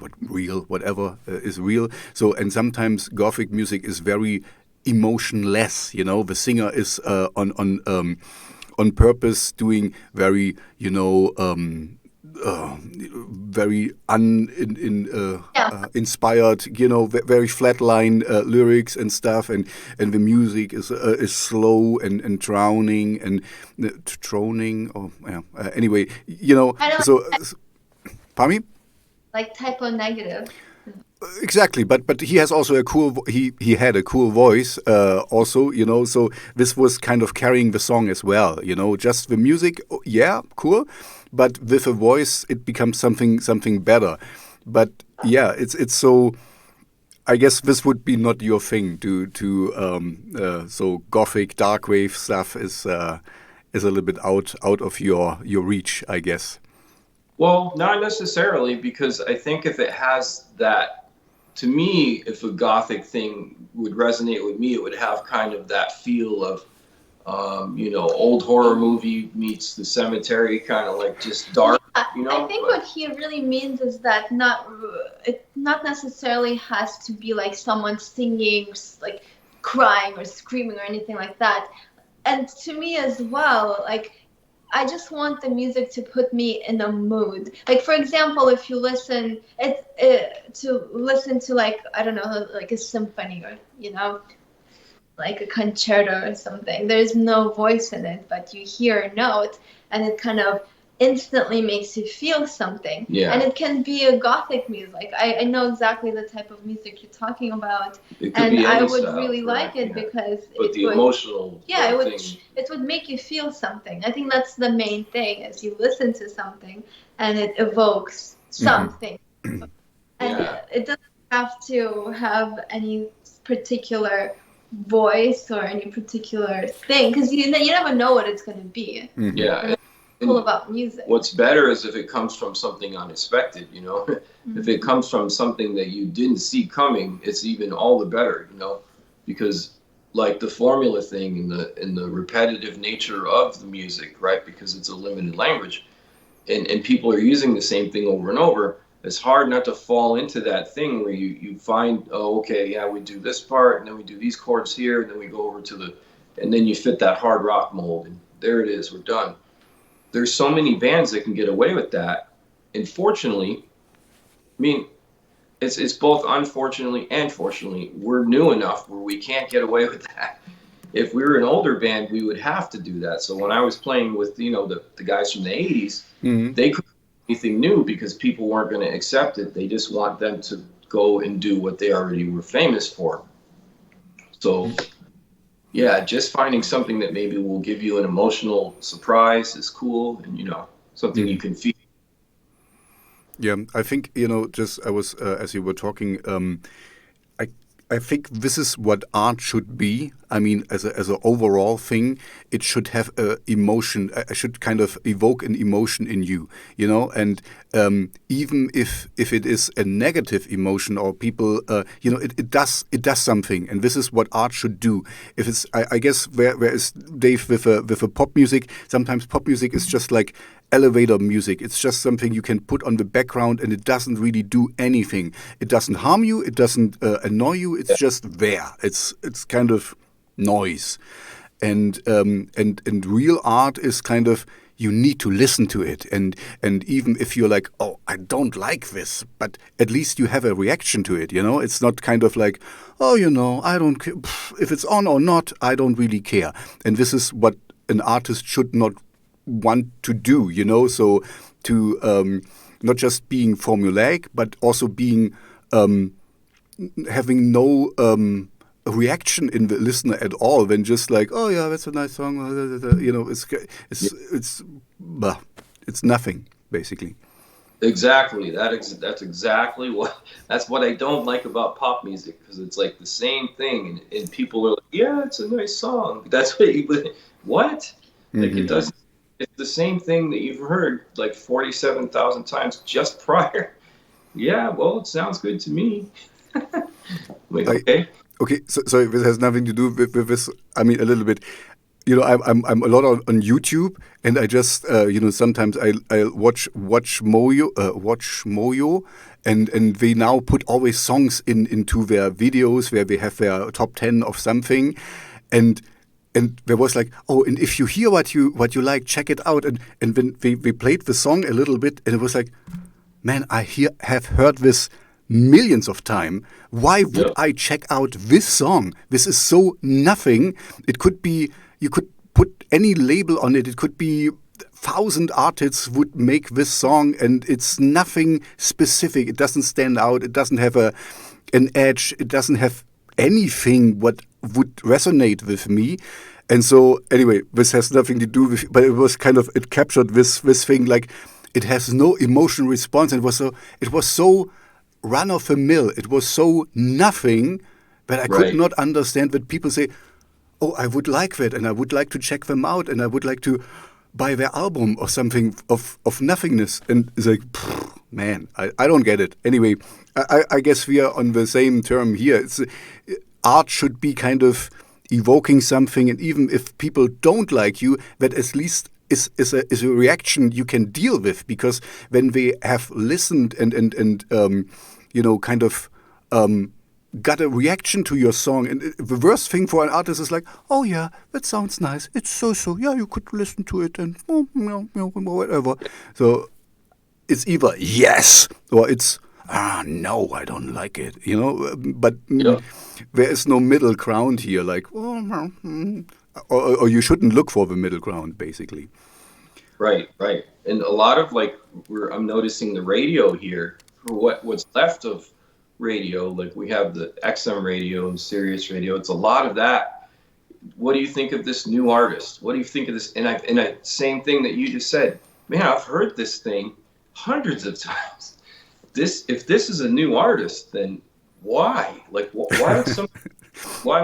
whatever is real. So, and sometimes gothic music is very emotionless. The singer is on purpose doing very, very inspired, very flatline lyrics and stuff, and the music is slow and drowning and droning. Or anyway, I don't So, pardon me. like typo negative. Exactly, but he has also a cool. He had a cool voice, also. So this was kind of carrying the song as well. Just the music, yeah, cool, but with a voice, it becomes something better. But yeah, it's so. I guess this would be not your thing. So gothic dark wave stuff is a little bit out of your reach, I guess. Well, not necessarily, because I think if it has that, to me, if a gothic thing would resonate with me, it would have kind of that feel of, old horror movie meets the cemetery, kind of like just dark, I think what he really means is that it not necessarily has to be like someone singing, like crying or screaming or anything like that. And to me as well, like I just want the music to put me in a mood. Like for example, if you listen to like I don't know, like a symphony or like a concerto or something. There's no voice in it, but you hear a note and it kind of instantly makes you feel something. Yeah. And it can be a gothic music. I know exactly the type of music you're talking about. It could And be any I would style, really correct, like it yeah. because But the emotional it would make you feel something. I think that's the main thing is you listen to something and it evokes something. And it doesn't have to have any particular voice or any particular thing because you never know what it's going to be. Yeah. And that's cool about music. What's better is if it comes from something unexpected, If it comes from something that you didn't see coming, it's even all the better, because like the formula thing in the repetitive nature of the music, right? Because it's a limited language and people are using the same thing over and over. It's hard not to fall into that thing where you find, oh, okay, yeah, we do this part and then we do these chords here and then we go over to and then you fit that hard rock mold and there it is, we're done. There's so many bands that can get away with that. And fortunately, I mean, it's both unfortunately and fortunately, we're new enough where we can't get away with that. If we were an older band, we would have to do that. So when I was playing with, the guys from the 80s, they couldn't do anything new because people weren't going to accept it. They just want them to go and do what they already were famous for. So, yeah, just finding something that maybe will give you an emotional surprise is cool and, something you can feel. Yeah, I think, just I was, as you were talking, I think this is what art should be. I mean, as an overall thing, it should have emotion. I should kind of evoke an emotion in you, And even if it is a negative emotion or people, it does something. And this is what art should do. If it's, I guess, where is Dave with a pop music? Sometimes pop music is just like elevator music. It's just something you can put on the background and it doesn't really do anything. It doesn't harm you. It doesn't annoy you. It's just there. It's kind of noise. And real art is kind of, you need to listen to it, and even if you're like, oh, I don't like this, but at least you have a reaction to it. It's not kind of like, oh, I don't care if it's on or not. I don't really care, and this is what an artist should not want to do. So to not just being formulaic, but also being having no reaction in the listener at all, when just like, oh yeah, that's a nice song. It's nothing basically. Exactly. That's exactly that's what I don't like about pop music, because it's like the same thing, and people are like, yeah, it's a nice song. That's what? Like it doesn't. It's the same thing that you've heard like 47,000 times just prior. Yeah, well, it sounds good to me. Like, okay. Okay, so this has nothing to do with this. I mean, a little bit. I'm a lot on YouTube, and I just sometimes I watch Mojo, and they now put always songs into their videos where they have their top 10 of something, and there was like, oh, and if you hear what you like, check it out, and then we played the song a little bit, and it was like, man, I have heard this millions of times. Why would I check out this song? This is so nothing. It could be, you could put any label on it. It could be 1,000 artists would make this song, and it's nothing specific. It doesn't stand out. It doesn't have an edge. It doesn't have anything what would resonate with me. And so anyway, this has nothing to do with, but it was kind of, it captured this thing, like it has no emotional response. And it was so run of the mill. It was so nothing that I could not understand that people say, oh, I would like that, and I would like to check them out, and I would like to buy their album or something of nothingness. And it's like, man, I don't get it. Anyway, I guess we are on the same term here. Art should be kind of evoking something, and even if people don't like you, that at least is a reaction you can deal with, because when they have listened and kind of got a reaction to your song, and the worst thing for an artist is like, oh yeah, that sounds nice, it's so yeah, you could listen to it and whatever. So it's either yes or it's no, I don't like it, but there is no middle ground here, like, or you shouldn't look for the middle ground, basically. Right. And a lot of I'm noticing the radio here, for what's left of radio, like we have the XM radio and Sirius radio, it's a lot of that. What do you think of this new artist? What do you think of this? And I same thing that you just said, man, I've heard this thing hundreds of times. If this is a new artist, then why? Like, why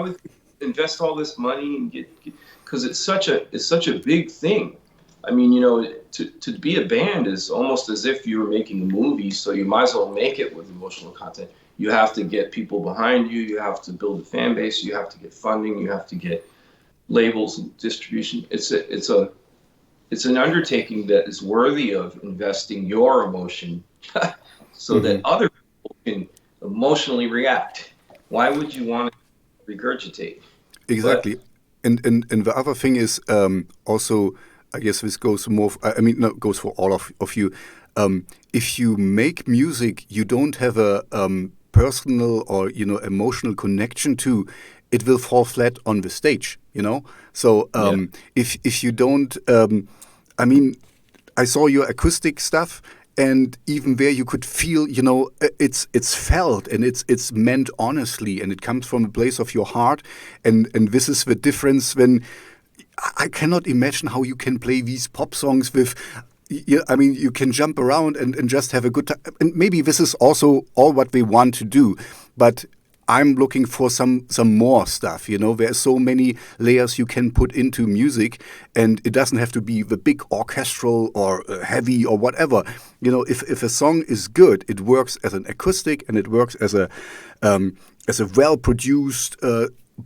would invest all this money and get? Because it's such a big thing. I mean, to be a band is almost as if you were making a movie, so you might as well make it with emotional content. You have to get people behind you. You have to build a fan base. You have to get funding. You have to get labels and distribution. It's an undertaking that is worthy of investing your emotion so that other people can emotionally react. Why would you want to regurgitate? Exactly. And the other thing is also, I guess this goes more, goes for all of you. If you make music you don't have a personal or emotional connection to, it will fall flat on the stage. So if you don't, I saw your acoustic stuff, and even there you could feel, it's felt, and it's meant honestly, and it comes from a place of your heart, and this is the difference. When I cannot imagine how you can play these pop songs with, you can jump around and just have a good time. And maybe this is also all what we want to do, but I'm looking for some more stuff. There's so many layers you can put into music, and it doesn't have to be the big orchestral or heavy or whatever. If a song is good, it works as an acoustic, and it works as a well produced.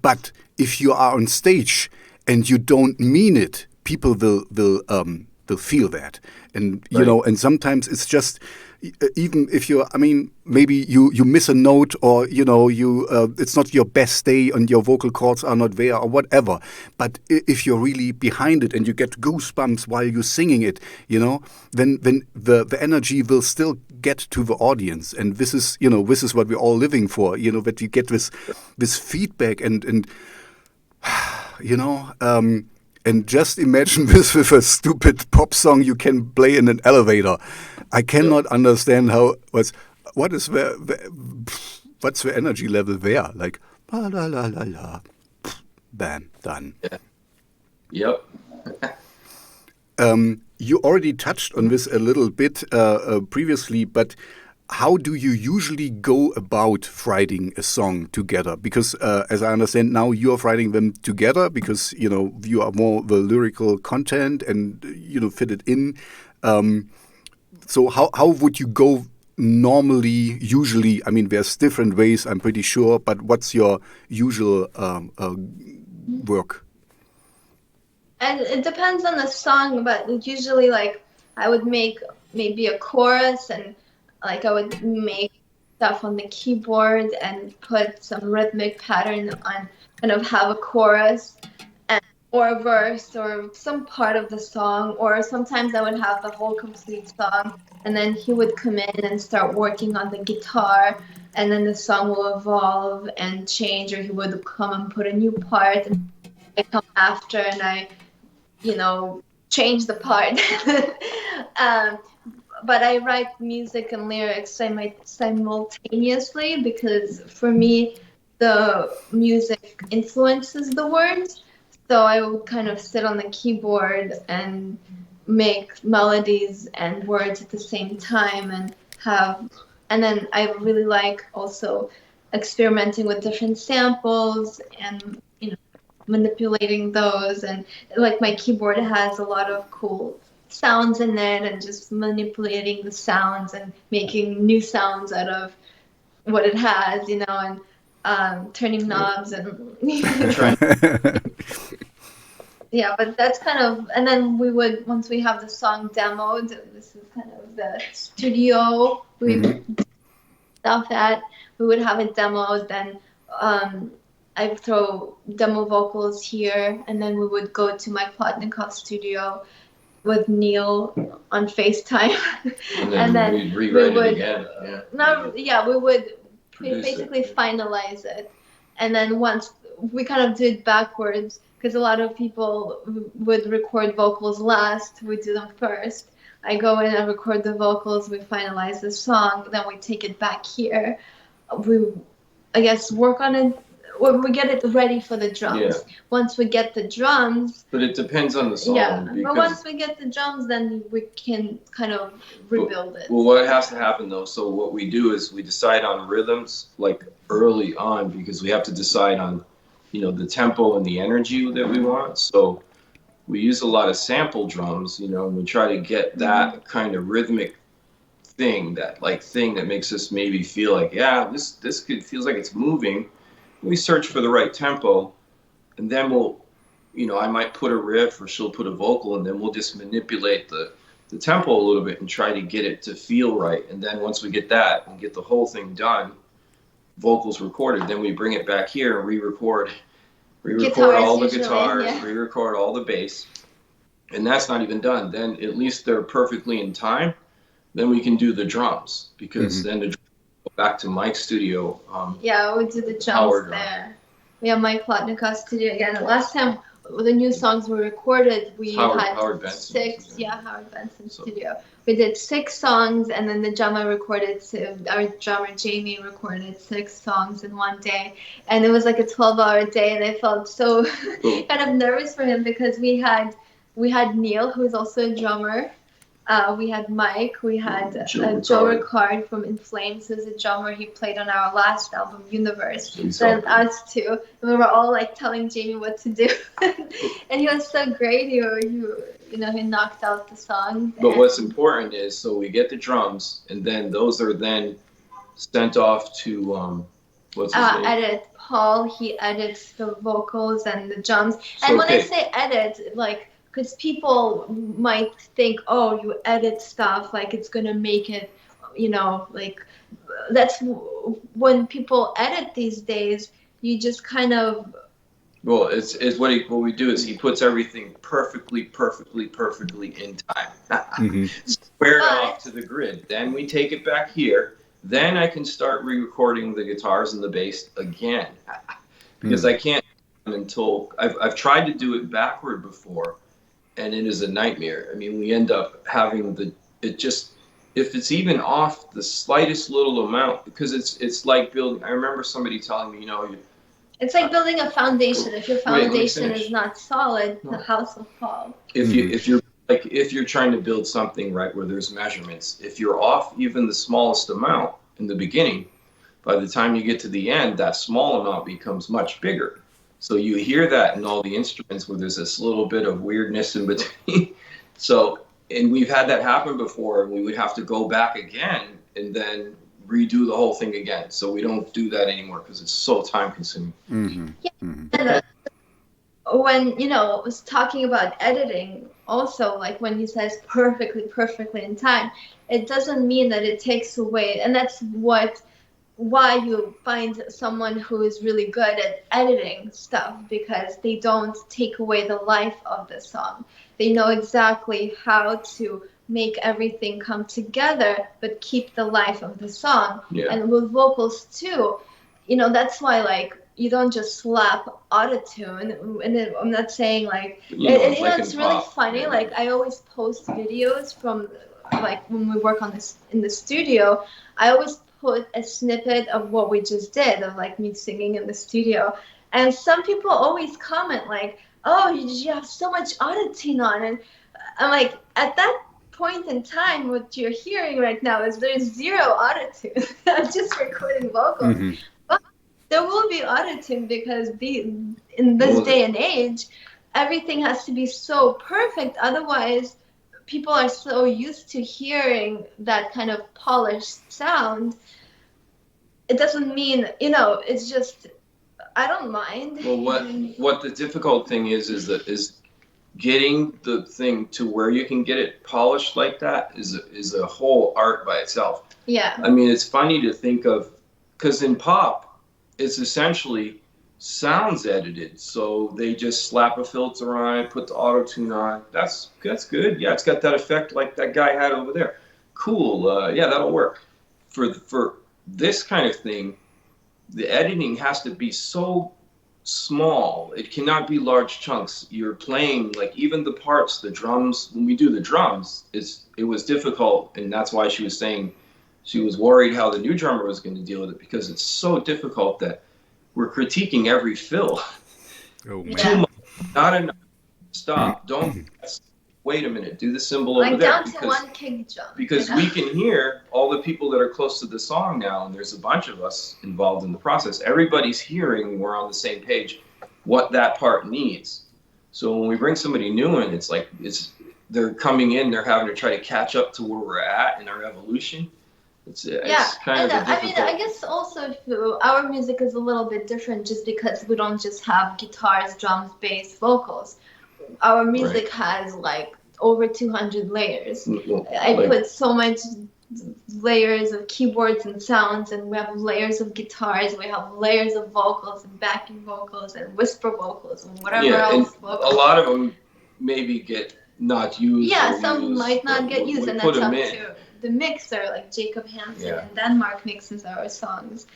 But if you are on stage and you don't mean it, people will feel that, and and sometimes it's just even if you're, I mean, maybe you miss a note, or it's not your best day and your vocal cords are not there or whatever. But if you're really behind it and you get goosebumps while you're singing it, then the energy will still get to the audience. And this is what we're all living for. That you get this feedback and and just imagine this with a stupid pop song you can play in an elevator. I cannot understand what's the energy level there? Like, la la la la la, bam, done. Yeah. Yep. You already touched on this a little bit previously, but how do you usually go about writing a song together? Because as I understand now, you are writing them together because you are more the lyrical content and fit it in. So how would you go normally? Usually, I mean, there's different ways, I'm pretty sure. But what's your usual work? And it depends on the song, but usually, like, I would make maybe a chorus, and like I would make stuff on the keyboard and put some rhythmic pattern on, kind of have a chorus or a verse or some part of the song, or sometimes I would have the whole complete song, and then he would come in and start working on the guitar, and then the song will evolve and change, or he would come and put a new part, and I come after and I change the part. But I write music and lyrics simultaneously, because for me, the music influences the words. So I would kind of sit on the keyboard and make melodies and words at the same time, and then I really like also experimenting with different samples and manipulating those, and like my keyboard has a lot of cool sounds in it, and just manipulating the sounds and making new sounds out of what it has, and turning knobs and yeah, but that's kind of, and then we would, once we have the song demoed, this is kind of the studio we stuff at, we would have it demoed, then I'd throw demo vocals here, and then we would go to Mike Plotnikoff's studio with Neil on FaceTime, and then we'd rewrite it again. We would basically finalize it, and then once we kind of did backwards, because a lot of people would record vocals last, we do them first. I go in and record the vocals, we finalize the song, then we take it back here. We, I guess, work on it. We get it ready for the drums. Yeah. Once we get the drums... But it depends on the song. Yeah, but once we get the drums, then we can kind of rebuild it. Well, what has to happen, though, so what we do is we decide on rhythms, like, early on, because we have to decide on, the tempo and the energy that we want. So we use a lot of sample drums, and we try to get that kind of rhythmic thing that makes us maybe feel like, this feels like it's moving. We search for the right tempo, and then we'll, I might put a riff, or she'll put a vocal, and then we'll just manipulate the tempo a little bit and try to get it to feel right. And then once we get that and get the whole thing done, vocals recorded, then we bring it back here and re-record all the guitars, re-record all the bass. And that's not even done. Then at least they're perfectly in time. Then we can do the drums, because then the drums go back to Mike's studio. We do the drums there. We have Mike Plotnikoff's studio again. And last time the new songs were recorded, we had Howard Benson. Howard Benson studio. We did 6 songs, and then the drummer our drummer Jamie recorded 6 songs in one day, and it was like a 12-hour day, and I felt so kind of nervous for him, because we had Neil, who's also a drummer. We had Mike, we had Joe Ricard from In Flames, who's a drummer. He played on our last album, Universe. Then us too. And we were all like telling Jamie what to do. And he was so great. He knocked out the song. But what's important is, so we get the drums, and then those are then sent off to, what's his name? Edit. Paul, he edits the vocals and the drums. And when I say edit, like, because people might think, oh, you edit stuff, like it's going to make it like that's when people edit these days, you just kind of. Well, it's what we do is he puts everything perfectly in time. Squared off to the grid. Then we take it back here. Then I can start re-recording the guitars and the bass again. Because I can't until I've tried to do it backward before, and it is a nightmare. I mean, we end up having if it's even off the slightest little amount, because it's like building. I remember somebody telling me, it's like building a foundation. If your foundation is not solid, the house will fall. If you're trying to build something right where there's measurements, if you're off even the smallest amount in the beginning, by the time you get to the end, that small amount becomes much bigger. So you hear that in all the instruments where there's this little bit of weirdness in between. And we've had that happen before, and we would have to go back again and then redo the whole thing again. So we don't do that anymore because it's so time consuming. And, when was talking about editing, also, like when he says perfectly in time, it doesn't mean that it takes away, and that's why you find someone who is really good at editing stuff, because they don't take away the life of the song. They know exactly how to make everything come together but keep the life of the song. And with vocals too, that's why, like, you don't just slap autotune. And I'm not saying like, it's really funny. Like, I always post videos from, like, when we work on this in the studio, I always put a snippet of what we just did, of like me singing in the studio. And some people always comment like, oh, you have so much autotune on. And I'm like, at that point in time, what you're hearing right now is there's zero autotune. I'm just recording vocals. But there will be autotune, because in this day and age, everything has to be so perfect. Otherwise, people are so used to hearing that kind of polished sound. It doesn't mean, it's just, I don't mind. Well, what the difficult thing is getting the thing to where you can get it polished like that is a whole art by itself. Yeah. I mean, it's funny to think of, because in pop, it's essentially sounds edited. So they just slap a filter on it, put the auto-tune on. That's good. Yeah, it's got that effect like that guy had over there. Cool. Yeah, that'll work. For this kind of thing, the editing has to be so small. It cannot be large chunks. You're playing, like, even the parts, the drums. When we do the drums, it was difficult, and that's why she was saying she was worried how the new drummer was going to deal with it, because it's so difficult that we're critiquing every fill. Oh, man. Too much, not enough. Stop. Don't. Wait a minute. Do the cymbal like over there. Down to one kick drum. Because we can hear all the people that are close to the song now, and there's a bunch of us involved in the process. Everybody's hearing, we're on the same page, what that part needs. So when we bring somebody new in, it's like they're coming in, they're having to try to catch up to where we're at in our evolution. It's kind of difficult. I mean, I guess also our music is a little bit different just because we don't just have guitars, drums, bass, vocals. Our music has like over 200 layers. I put so much layers of keyboards and sounds, and we have layers of guitars, we have layers of vocals and backing vocals and whisper vocals and whatever else. And a lot of them maybe get not used. Yeah, some might not get used, and that's up to the mixer, like Jacob Hansen in Denmark mixes our songs.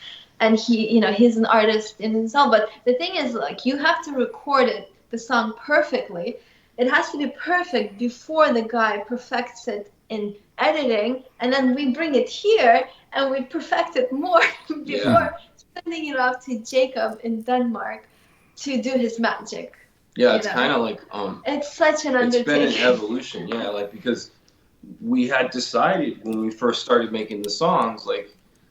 And he's an artist in himself. But the thing is, like, you have to record the song perfectly. It has to be perfect before the guy perfects it in editing, and then we bring it here and we perfect it more before sending it off to Jacob in Denmark to do his magic. Yeah, it's kind of like it's such an undertaking. It's been an evolution, like, because we had decided when we first started making the songs, like,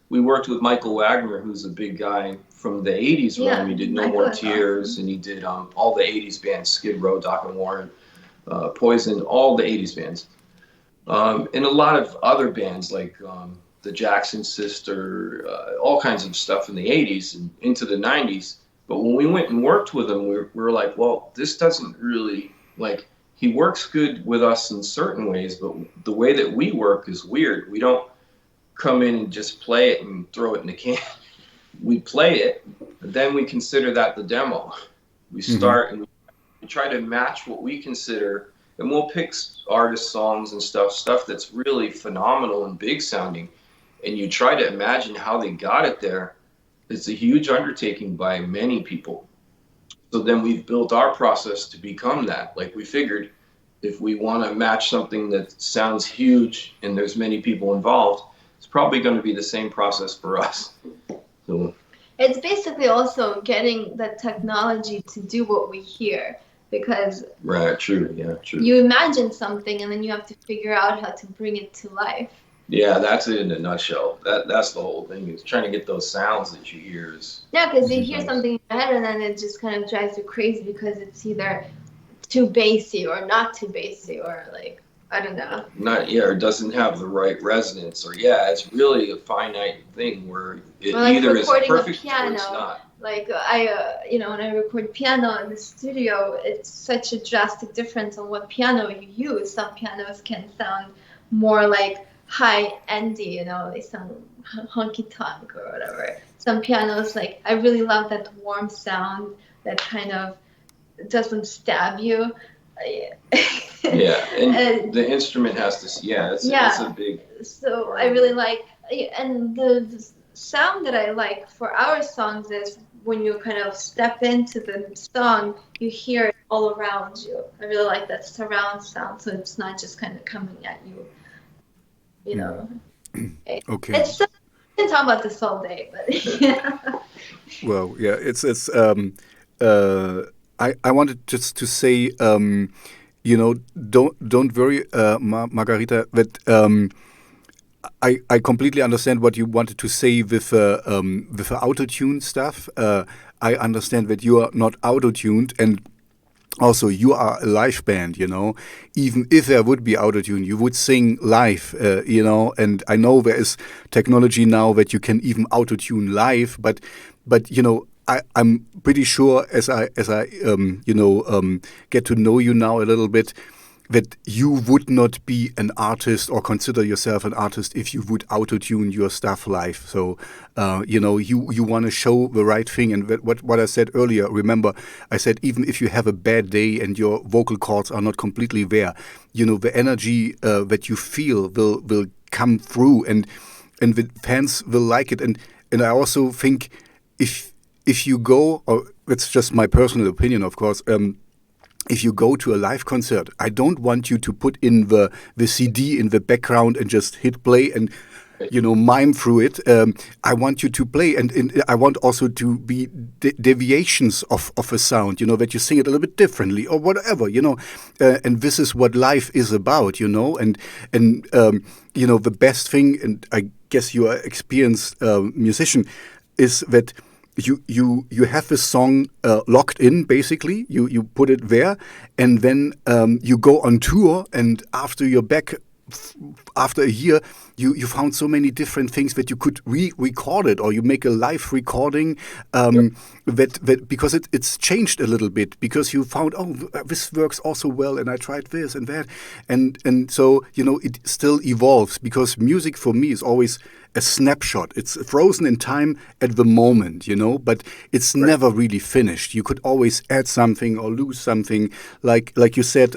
we worked with Michael Wagner, who's a big guy from the 80s when he did No More Tears, and he did all the 80s bands, Skid Row, Doc and Warren, Poison, all the 80s bands. And a lot of other bands like the Jackson Sister, all kinds of stuff in the 80s and into the 90s. But when we went and worked with him, we were like, well, this doesn't really, like, he works good with us in certain ways, but the way that we work is weird. We don't come in and just play it and throw it in the can. We play it, then we consider that the demo. We start and we try to match what we consider, and we'll pick artist songs and stuff that's really phenomenal and big sounding, and you try to imagine how they got it there. It's a huge undertaking by many people. So then we've built our process to become that. Like, we figured if we want to match something that sounds huge and there's many people involved, it's probably going to be the same process for us. So it's basically also getting the technology to do what we hear, because true. You imagine something and then you have to figure out how to bring it to life. Yeah, that's it in a nutshell. That's the whole thing, is trying to get those sounds that you hear. Because you hear something in your head and then it just kind of drives you crazy because it's either too bassy or not too bassy, or like, I don't know. Or doesn't have the right resonance, or it's really a finite thing where it like either is perfect or it's not. Like when I record piano in the studio, it's such a drastic difference on what piano you use. Some pianos can sound more like high-endy, they sound honky-tonk or whatever. Some pianos, like, I really love that warm sound that kind of doesn't stab you. And the instrument has to, it's a big... So I really like, and the sound that I like for our songs is when you kind of step into the song, you hear it all around you. I really like that surround sound, so it's not just kind of coming at you. Okay. It's we can talk about this all day, but Well, yeah, it's I wanted just to say, don't worry, Margarita, that I completely understand what you wanted to say with the auto-tune stuff. I understand that you are not auto-tuned, and also you are a live band, even if there would be auto-tune, you would sing live, and I know there is technology now that you can even auto-tune live, but I'm pretty sure as I get to know you now a little bit, that you would not be an artist or consider yourself an artist if you would auto-tune your stuff live. So, you want to show the right thing. And what I said earlier, remember, I said even if you have a bad day and your vocal cords are not completely there, the energy that you feel will come through, and the fans will like it. And I also think if you go, or it's just my personal opinion, of course, if you go to a live concert, I don't want you to put in the CD in the background and just hit play and mime through it. I want you to play, and I want also to be deviations of a sound, that you sing it a little bit differently or whatever, and this is what life is about, and the best thing, and I guess you are an experienced musician, is that you have the song locked in, basically. You put it there, and then you go on tour, and after you're back after a year, you found so many different things that you could re-record it, or you make a live recording that because it's changed a little bit, because you found, this works also well, and I tried this and that, and so it still evolves, because music for me is always a snapshot. It's frozen in time at the moment, but it's never really finished. You could always add something or lose something. Like you said,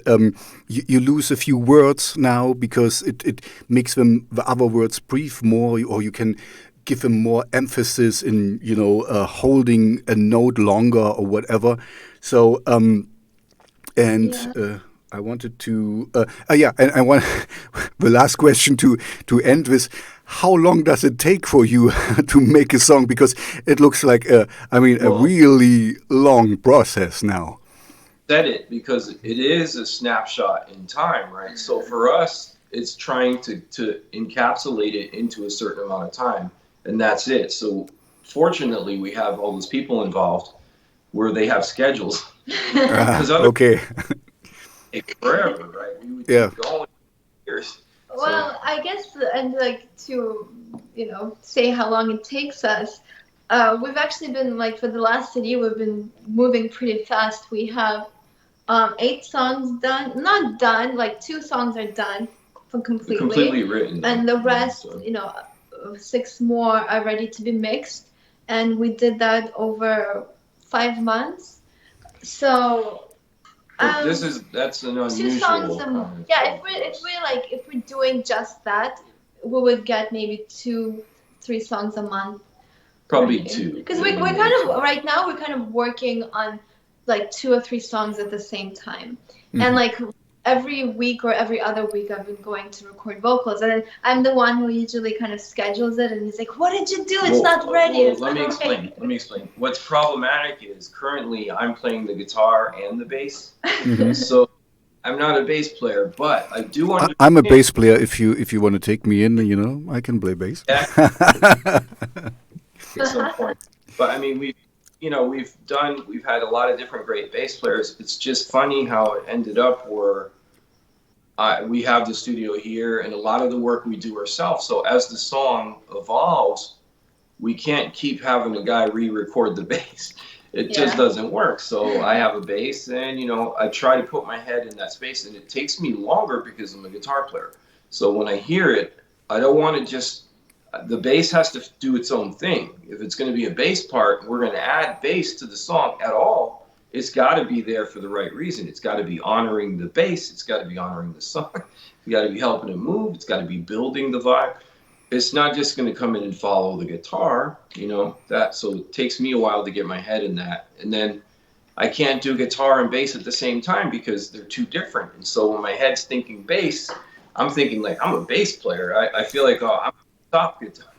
you lose a few words now because it makes the other words breathe more, or you can give them more emphasis in, holding a note longer or whatever. So, I wanted to, and I want the last question to end with: how long does it take for you to make a song? Because it looks like a really long process now. Said it, because it is a snapshot in time, right? So for us, it's trying to encapsulate it into a certain amount of time, and that's it. So fortunately, we have all those people involved where they have schedules. Okay. Take forever, right? We would keep going years. Well, I guess, and to say how long it takes us, we've actually been, for the last CD, we've been moving pretty fast. We have 8 songs done, not done, 2 songs are done completely written, and the rest, 6 more are ready to be mixed, and we did that over 5 months. So that's an unusual 2 songs a month. Yeah, if we're doing just that, we would get maybe 2-3 songs a month. Probably 2. Because we're kind of right now we're kind of working on like 2 or 3 songs at the same time, and like every week or every other week I've been going to record vocals, and I'm the one who usually kind of schedules it, and he's like, "What did you do? It's not ready." Let me explain. What's problematic is currently I'm playing the guitar and the bass, so I'm not a bass player, but I do understand. I'm a bass player. If you want to take me in, I can play bass. At some point, but I mean we've had a lot of different great bass players. It's just funny how it ended up where we have the studio here, and a lot of the work we do ourselves. So as the song evolves, we can't keep having a guy re-record the bass. It just doesn't work. So I have a bass, and I try to put my head in that space, and it takes me longer because I'm a guitar player. So when I hear it, I don't want to just. The bass has to do its own thing. If it's going to be a bass part, we're going to add bass to the song at all. It's got to be there for the right reason. It's got to be honoring the bass. It's got to be honoring the song. It's got to be helping it move. It's got to be building the vibe. It's not just going to come in and follow the guitar, So it takes me a while to get my head in that. And then I can't do guitar and bass at the same time because they're too different. And so when my head's thinking bass, I'm thinking like I'm a bass player. I feel like, I'm top guitar.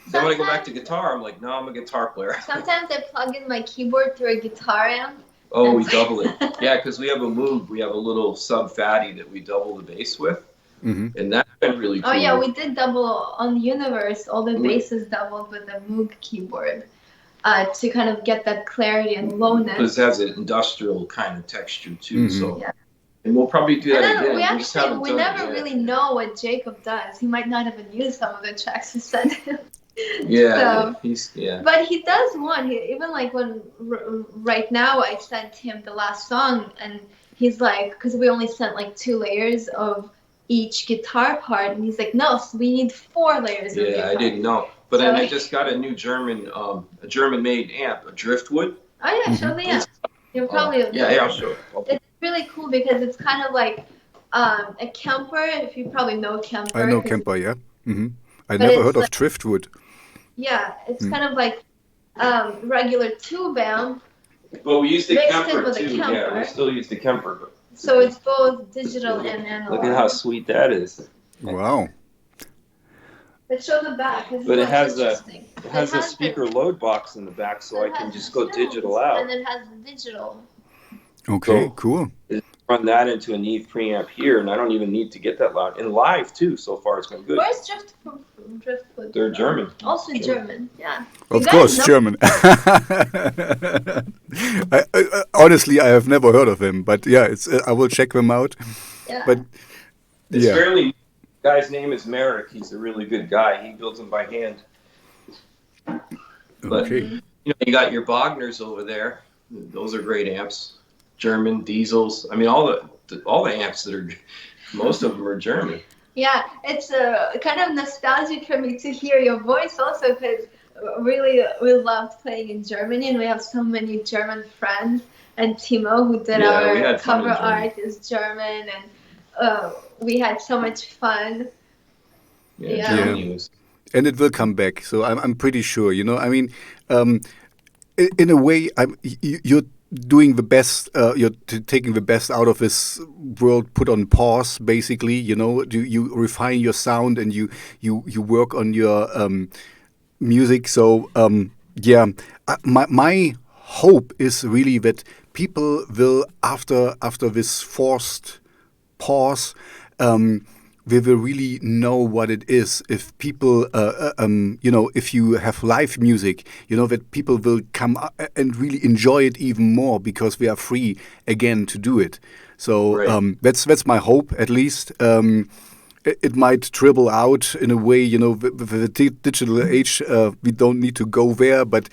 Then when I go back to guitar, I'm like, no, I'm a guitar player. Sometimes I plug in my keyboard through a guitar amp. Oh, we double it. Yeah, because we have a Moog. We have a little sub-fatty that we double the bass with. And that's been really cool. Oh, yeah, we did double on Universe. All the basses doubled with a Moog keyboard to kind of get that clarity and lowness. Because it has an industrial kind of texture, too. So. Yeah. And we'll probably do that again. We never really know what Jacob does. He might not even use some of the tracks we sent him. Yeah, But he does one. Even like when right now I sent him the last song, and he's like, because we only sent like 2 layers of each guitar part, and he's like, no, so we need 4 layers. Of guitar. I didn't know. But then I just got a new German-made amp, a Driftwood. Oh yeah, show the amp. You're probably I'll show it. It's really cool because it's kind of like a Kemper. If you probably know Kemper. I know Kemper, yeah. I never heard of Driftwood. Yeah, it's kind of like regular tube amp. Well, we use the Kemper too. Yeah, we still use the Kemper. So it's both digital and analog. Look at how sweet that is. Wow. Let's show the back. But it has a speaker load box in the back, so I can just go digital out. And it has the digital. Okay, cool. Run that into an Eve preamp here, and I don't even need to get that loud. And live too. So far, it's been good. Where's Driftwood? They're German. Also German, yeah. Of course, German. Honestly, I have never heard of him, but yeah, I will check them out. Yeah. But it's fairly. The guy's name is Merrick. He's a really good guy. He builds them by hand. But you got your Bogners over there. Those are great amps. German diesels. I mean, all the amps that are, most of them are German. Yeah, it's kind of nostalgic for me to hear your voice also, because really we loved playing in Germany, and we have so many German friends. And Timo, who did our cover art, is German, and we had so much fun. Yeah. And it will come back. So I'm pretty sure. I mean, in a way, you're doing the best. You're taking the best out of this world. Put on pause, basically. You refine your sound, and you work on your music. So my hope is really that people will, after this forced pause, we will really know what it is. If people, if you have live music, that people will come and really enjoy it even more because we are free again to do it. So that's my hope, at least. It might dribble out in a way, with the digital age, we don't need to go there. But,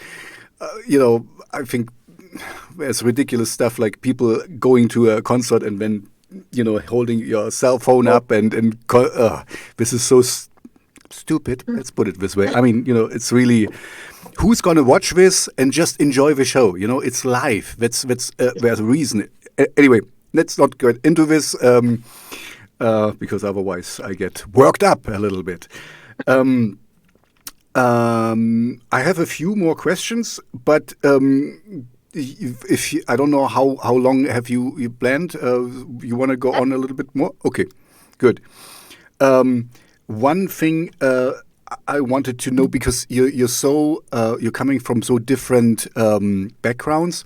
I think there's ridiculous stuff like people going to a concert and then, holding your cell phone up and this is so stupid. Let's put it this way. I mean, it's really who's going to watch this and just enjoy the show. It's live. That's there's a reason. Anyway, let's not get into this because otherwise I get worked up a little bit. I have a few more questions, but if I don't know how long have you planned? You want to go on a little bit more? Okay, good. One thing I wanted to know, because you're coming from so different backgrounds.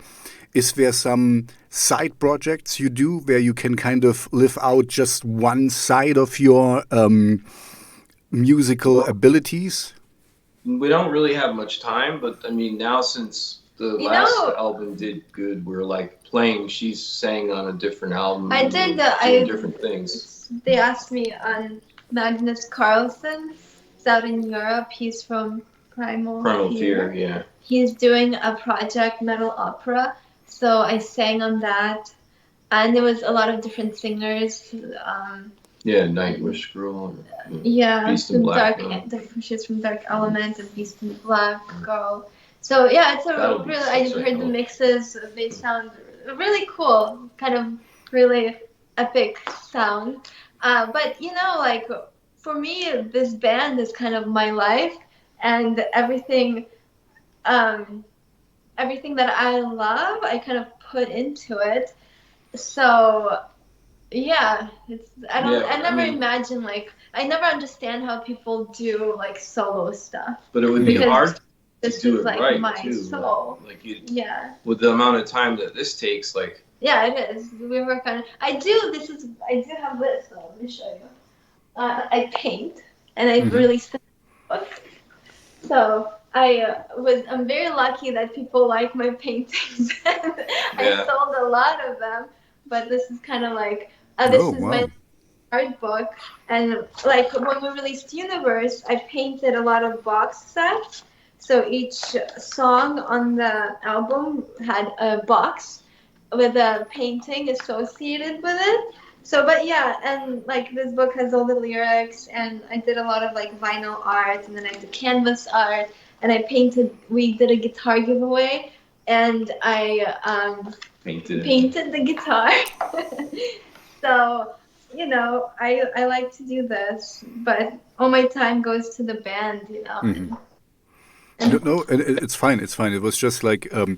Is there some side projects you do where you can kind of live out just one side of your musical abilities? We don't really have much time, but I mean, now since the last album did good, we're like playing. She's sang on a different album. I did doing different things. They asked me on Magnus Carlsen. He's out in Europe. He's from Primal Fear, yeah. He's doing a project, metal opera. So I sang on that, and there was a lot of different singers. Nightwish Girl. Beast in Black. She's from Dark Element and Beast in Black Girl. So yeah, it's I heard the mixes. They sound really cool, kind of really epic sound. But like for me, this band is kind of my life, and everything that I love, I kind of put into it. So yeah, imagine I never understand how people do like solo stuff. But it would be hard to do it like right my too. soul. Like with the amount of time that this takes, like. Yeah, it is. We work on it. I do have this. So let me show you. I paint, and I released a book. So I'm very lucky that people like my paintings. I sold a lot of them, but this is kind of like my art book. And like when we released Universe, I painted a lot of box sets. So each song on the album had a box with a painting associated with it. So, but yeah, and like this book has all the lyrics, and I did a lot of like vinyl art, and then I did canvas art, and we did a guitar giveaway, and I painted the guitar. So, I like to do this, but all my time goes to the band, Mm-hmm. No, it's fine. It's fine. It was just like, okay,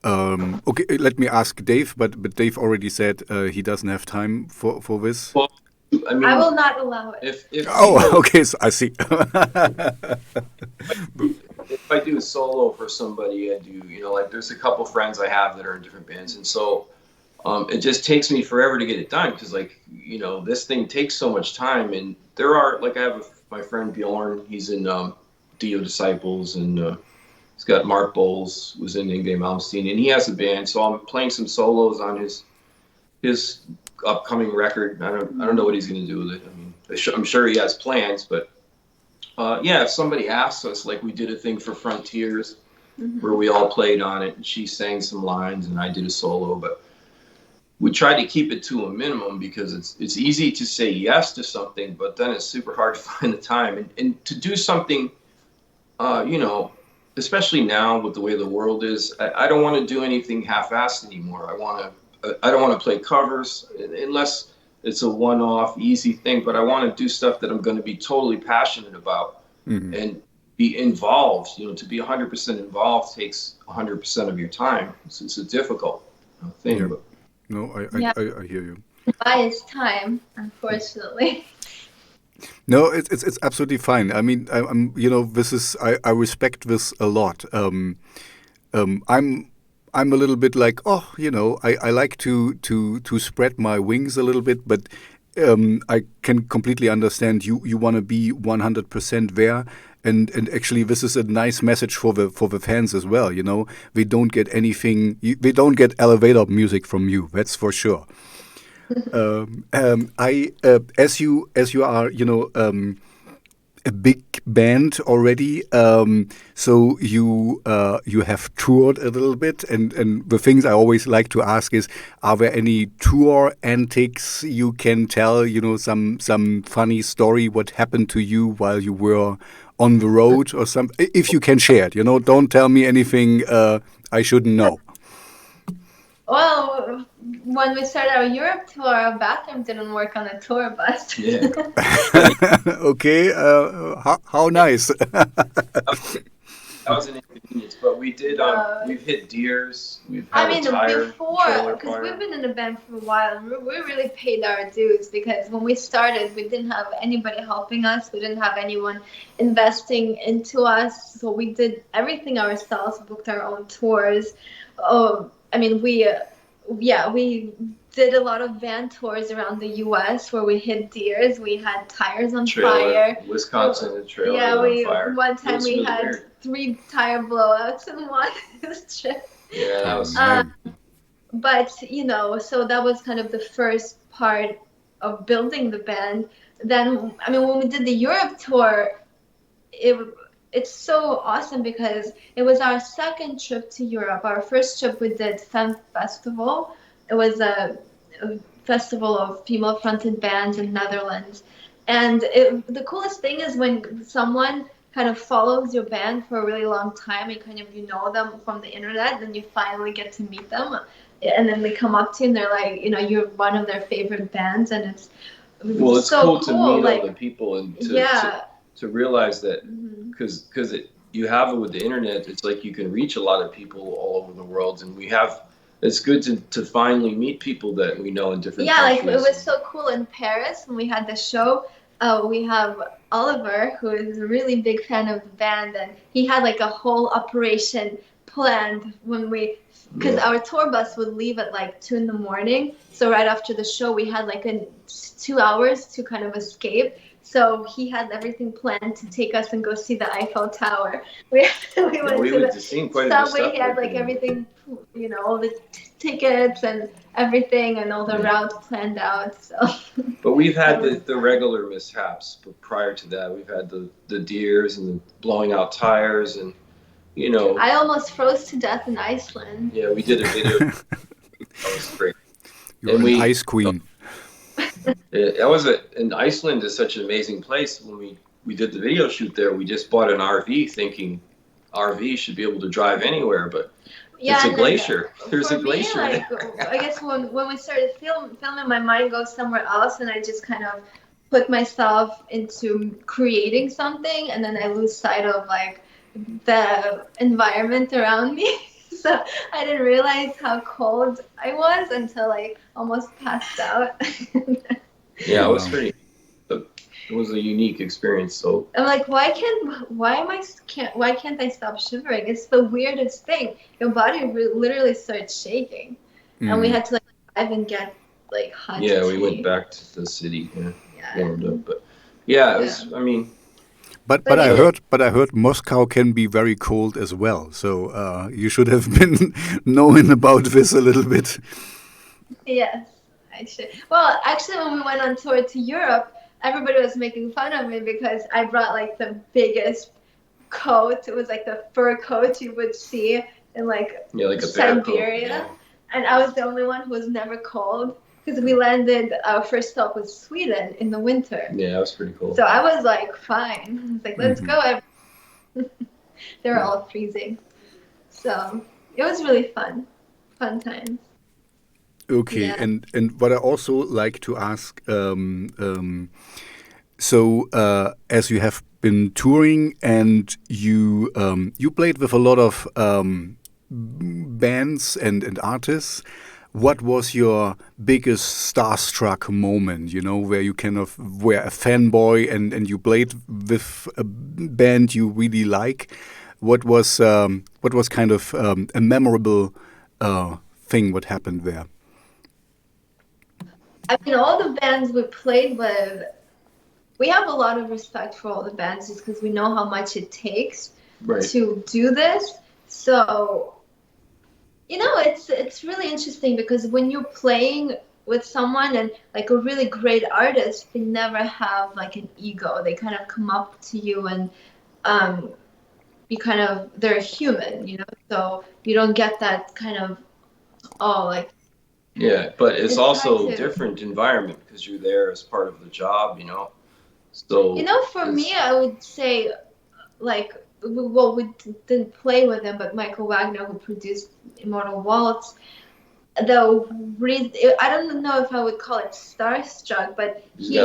let me ask Dave, but Dave already said he doesn't have time for this. Well, I mean, I will not allow it. Okay, so I see. If I do a solo for somebody, I do, like there's a couple friends I have that are in different bands, and so it just takes me forever to get it done because, like, this thing takes so much time, and there are, like, I have my friend Bjorn, he's in Dio Disciples, and he's got Mark Bowles, who's in Yngwie Malmsteen, and he has a band, so I'm playing some solos on his upcoming record. I don't know what he's going to do with it. I mean, I'm sure he has plans, but if somebody asks us, like we did a thing for Frontiers where we all played on it, and she sang some lines and I did a solo, but we tried to keep it to a minimum because it's easy to say yes to something, but then it's super hard to find the time and to do something, especially now with the way the world is. I don't want to do anything half-assed anymore. I don't want to play covers unless it's a one-off easy thing, but I want to do stuff that I'm going to be totally passionate about and be involved. To be 100% involved takes 100% of your time. It's a difficult thing. Yeah. But. No, I hear you. Buys time, unfortunately. No, it's absolutely fine. I mean, I'm this is I respect this a lot. I'm a little bit like, I like to spread my wings a little bit, but I can completely understand you want to be 100% there, and actually this is a nice message for the fans as well. They don't get anything, they don't get elevator music from you. That's for sure. As you are, a big band already. So you have toured a little bit, and the things I always like to ask is, are there any tour antics you can tell? You know, some funny story what happened to you while you were on the road or something. If you can share it, you know, don't tell me anything I shouldn't know. Well, when we started our Europe tour, our bathroom didn't work on the tour bus. Yeah. Okay, how nice. That was an inconvenience, but we did. We've hit deers. We've had a before, trailer because fire. we've been in a band for a while, and we really paid our dues, because when we started, we didn't have anybody helping us. We didn't have anyone investing into us, so we did everything ourselves, booked our own tours. We did a lot of van tours around the U.S. where we hit deers. We had tires on fire. Wisconsin, a trailer on fire. One time we really had weird. 3 tire blowouts in one trip. Yeah, that was. But so that was kind of the first part of building the band. Then, when we did the Europe tour, it's so awesome because it was our second trip to Europe. Our first trip we did Femme Festival. It was a festival of female-fronted bands in Netherlands. And the coolest thing is when someone kind of follows your band for a really long time and kind of you know them from the internet, then you finally get to meet them. And then they come up to you and they're like, you're one of their favorite bands, and it's so cool to meet all the people and to realize that because you have it with the internet, it's like you can reach a lot of people all over the world, and it's good to finally meet people that we know in different countries. Like it was so cool in Paris when we had the show. We have Oliver, who is a really big fan of the band, and he had like a whole operation planned because our tour bus would leave at like 2 a.m. So right after the show, we had like 2 hours to kind of escape. So he had everything planned to take us and go see the Eiffel Tower. We went to see quite a subway. He had like everything, all the tickets and everything, and all the routes planned out. So. But we've had the regular mishaps. But prior to that, we've had the deers and the blowing out tires, and I almost froze to death in Iceland. Yeah, we did a video. That was great. You're an ice queen. And Iceland is such an amazing place. When we did the video shoot there, we just bought an RV thinking RV should be able to drive anywhere, but it's a glacier. There's a glacier. I guess when we started filming, my mind goes somewhere else, and I just kind of put myself into creating something, and then I lose sight of like the environment around me. So I didn't realize how cold I was until I almost passed out. Yeah, it was pretty. It was a unique experience. So I'm like, why can't I stop shivering? It's the weirdest thing. Your body literally starts shaking, and we had to like drive and get like hot. Yeah, we went back to the city. Warmed up, but it was. But I heard Moscow can be very cold as well. So you should have been knowing about this a little bit. Yes, I should. Well, actually, when we went on tour to Europe, everybody was making fun of me because I brought like the biggest coat. It was like the fur coat you would see in like a Siberia, and I was the only one who was never cold. Because we landed, our first stop was Sweden in the winter. Yeah, that was pretty cool. So I was like, fine. I was like, let's go. They were all freezing. So it was really fun. Fun times. Okay, and what I also like to ask, so as you have been touring and you played with a lot of bands and artists, what was your biggest starstruck moment, where you kind of were a fanboy and you played with a band you really like? What was kind of a memorable thing what happened there? All the bands we played with, we have a lot of respect for all the bands just because we know how much it takes to do this. So, it's really interesting because when you're playing with someone, and like a really great artist, they never have like an ego. They kind of come up to you and they're human, you know, so you don't get that kind of, like. Yeah, but it's also a different environment because you're there as part of the job, you know. So you know, for me, I would say, like, well, we didn't play with him, but Michael Wagner, who produced Immortal Waltz, I don't know if I would call it starstruck, but he's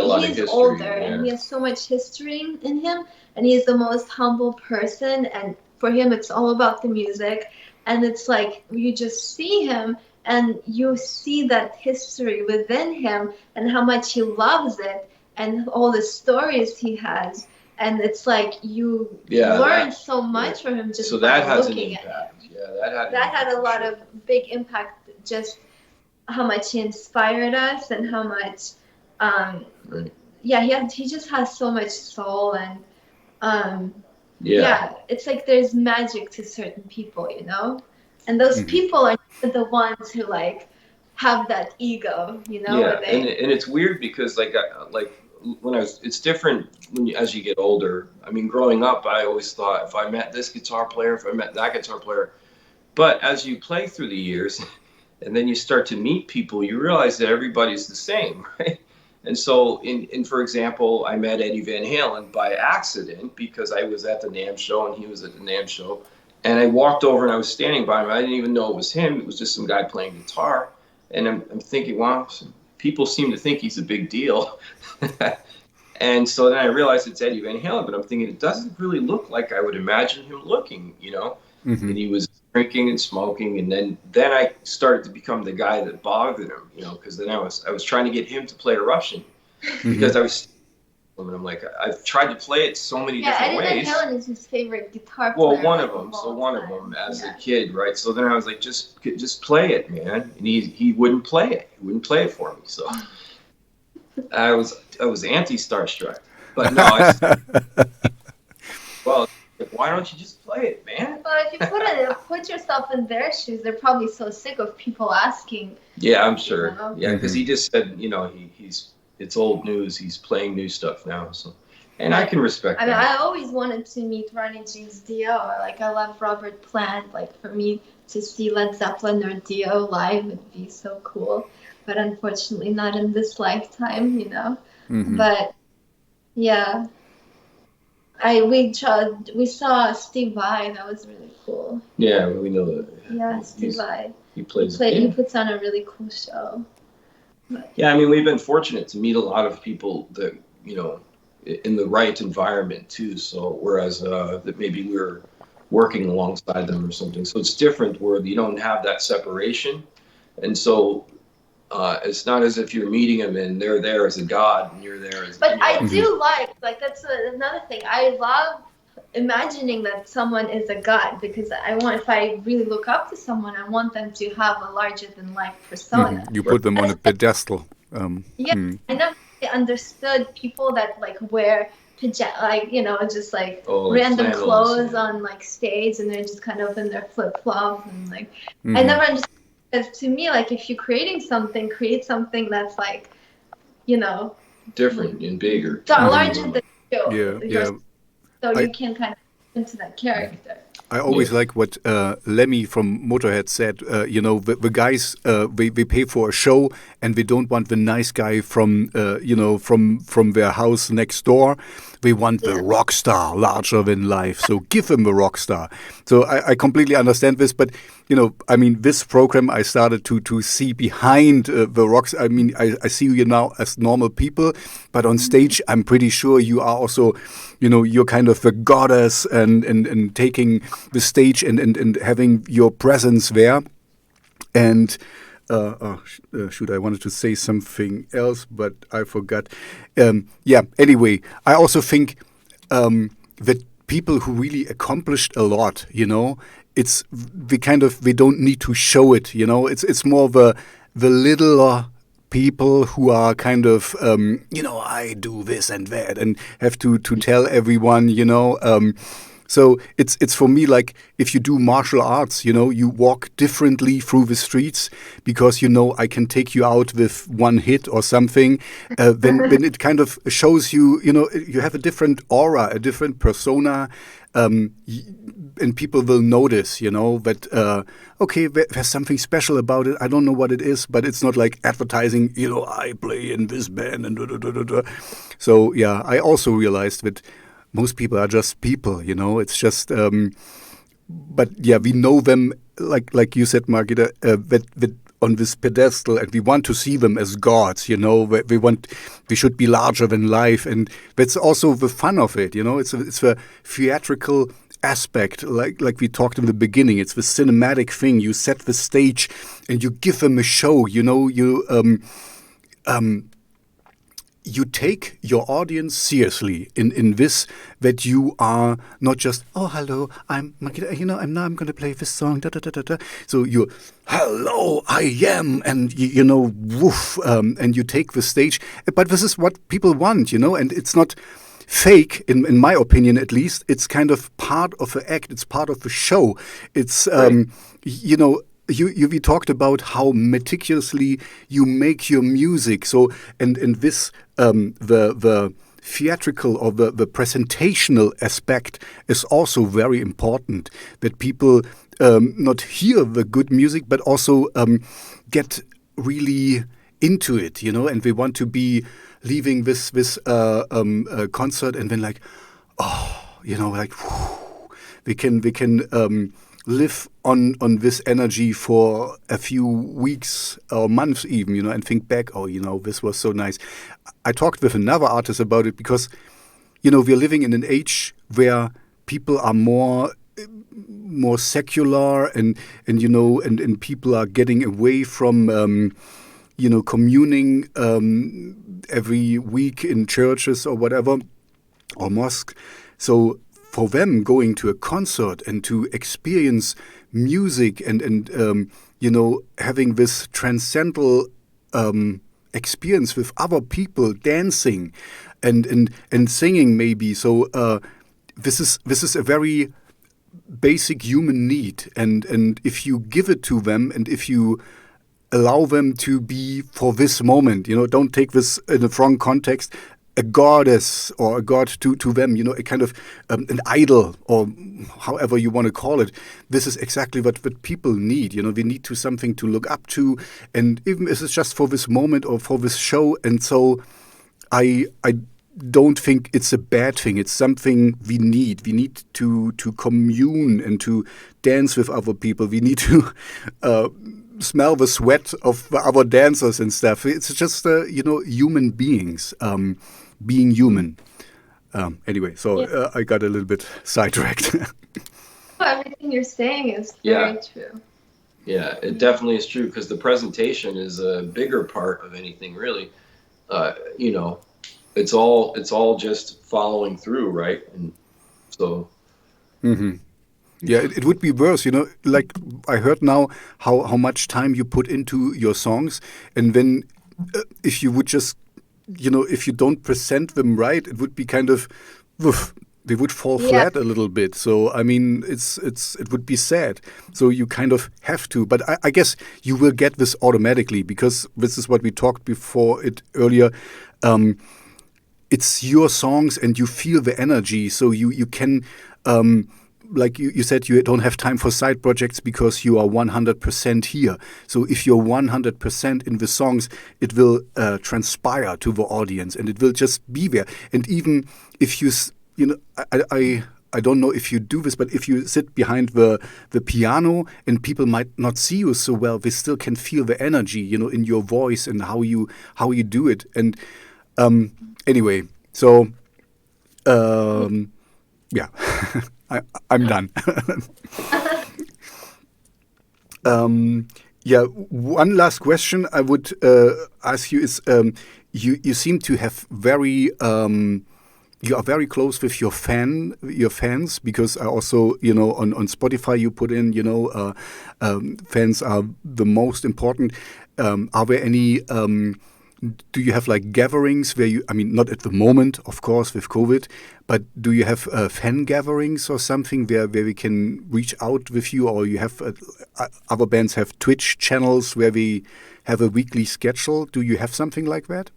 older and he has so much history in him, and he's the most humble person, and for him it's all about the music, and it's like you just see him and you see that history within him and how much he loves it and all the stories he has, and it's like you learn so much from him just by looking at him. Yeah, that had a lot of big impact, just how much he inspired us and how much he just has so much soul, and it's like there's magic to certain people, you know, and those people are the ones who like have that ego, you know. And it's weird because like when it's different as you get older. I mean, growing up, I always thought if I met this guitar player, if I met that guitar player, but as you play through the years and then you start to meet people, you realize that everybody's the same, right? And so, for example, I met Eddie Van Halen by accident because I was at the NAMM show and he was at the NAMM show. And I walked over and I was standing by him. I didn't even know it was him. It was just some guy playing guitar. And I'm thinking, wow, people seem to think he's a big deal. And so then I realized it's Eddie Van Halen, but I'm thinking it doesn't really look like I would imagine him looking, you know? And he was drinking and smoking, and then I started to become the guy that bothered him, you know, because then I was trying to get him to play a Russian because I was, and I'm like, I've tried to play it so many different ways. Eddie Van Halen is his favorite guitar player. Well, one of them as a kid, right? So then I was like, just play it, man, and he wouldn't play it. He wouldn't play it for me. So I was anti-starstruck, but no, well. Why don't you just play it, man? Well, if you put yourself in their shoes, they're probably so sick of people asking. Yeah, I'm sure. You know? Yeah, because he just said, you know, it's old news. He's playing new stuff now, so, and I can respect that. I mean, I always wanted to meet Ronnie James Dio. Like, I love Robert Plant. Like, for me to see Led Zeppelin or Dio live would be so cool. But unfortunately, not in this lifetime, you know. But yeah. We saw Steve Vai. That was really cool. Yeah, we know that. Yeah, Steve Vai. He puts on a really cool show. But, yeah, I mean, we've been fortunate to meet a lot of people that, you know, in the right environment too. So whereas that maybe we're working alongside them or something. So it's different where you don't have that separation, and so. It's not as if you're meeting them and they're there as a god and you're there as. But I do like that's another thing. I love imagining that someone is a god because if I really look up to someone, I want them to have a larger than life persona. You put them on a pedestal. I never understood people that like wear just like random clothes on like stage and they're just kind of in their flip flops and like I never understood. Because to me, like, if you're creating something, create something that's like, you know, different and bigger, larger than you. Yeah. So you can kind of into that character. I always like what Lemmy from Motorhead said. You know, the guys they pay for a show and they don't want the nice guy from from their house next door. They want the rock star, larger than life. So give them the rock star. So I completely understand this, but you know, I mean, this program I started to see behind the rocks. I mean, I see you now as normal people, but on stage, I'm pretty sure you are also, you know, you're kind of a goddess and taking the stage and having your presence there. And shoot, I wanted to say something else, but I forgot. Anyway, I also think that people who really accomplished a lot, you know, they don't need to show it, you know. It's more the little people who are kind of, I do this and that and have to tell everyone, you know. So it's for me like if you do martial arts, you walk differently through the streets because I can take you out with one hit or something. Then it kind of shows you, you have a different aura, a different persona, and people will notice, that okay, there's something special about it. I don't know what it is, but it's not like advertising. I play in this band and da, da, da, da, da. So yeah, I also realized that. Most people are just people, It's just, but yeah, we know them like you said, Margarita, that on this pedestal, and we want to see them as gods, we should be larger than life, and that's also the fun of it, It's a theatrical aspect, like we talked in the beginning. It's the cinematic thing. You set the stage, and you give them a show. You take your audience seriously in this, that you are not just, oh, hello, I'm Margarita, I'm going to play this song, da, da, da, da, da. So you, hello, I am, and, woof, and you take the stage. But this is what people want, and it's not fake, in my opinion at least. It's kind of part of the act. It's part of the show. It's, Right. We talked about how meticulously you make your music. So and this the theatrical or the presentational aspect is also very important. That people not hear the good music, but also get really into it, and they want to be leaving this concert and then like, like whew, we can live on this energy for a few weeks or months even, and think back, this was so nice. I talked with another artist about it because, we're living in an age where people are more secular and people are getting away from, communing every week in churches or whatever, or mosque. So for them, going to a concert and to experience music and having this transcendental experience with other people, dancing and singing maybe. So this is a very basic human need, and if you give it to them and if you allow them to be for this moment, don't take this in a wrong context, a goddess or a god to them, a kind of an idol or however you want to call it. This is exactly what people need. They need to something to look up to, and even if it's just for this moment or for this show. And so I don't think it's a bad thing. It's something we need. We need to commune and to dance with other people. We need to smell the sweat of the other dancers and stuff. It's just human beings being human. Anyway, so Yeah. I got a little bit sidetracked. Everything you're saying is very true. Yeah, it definitely is true, because the presentation is a bigger part of anything, really. It's all just following through, right? And so Mm-hmm. Yeah, it would be worse, like I heard now how much time you put into your songs, and then if you would just, if you don't present them right, it would be kind of, woof, they would fall flat a little bit. So I mean, it would be sad. So you kind of have to, but I guess you will get this automatically, because this is what we talked before it earlier. It's your songs and you feel the energy, so you can. Like you said, you don't have time for side projects because you are 100% here. So if you're 100% in the songs, it will transpire to the audience, and it will just be there. And even if I don't know if you do this, but if you sit behind the piano and people might not see you so well, they still can feel the energy, in your voice and how you do it. And anyway, so yeah. I'm done. One last question I would ask you is, you seem to have you are very close with your fans, because I also, on Spotify you put in, fans are the most important. Are there any do you have like gatherings where I mean, not at the moment, of course, with COVID, but do you have fan gatherings or something where we can reach out with you, or you have other bands have Twitch channels where we have a weekly schedule? Do you have something like that?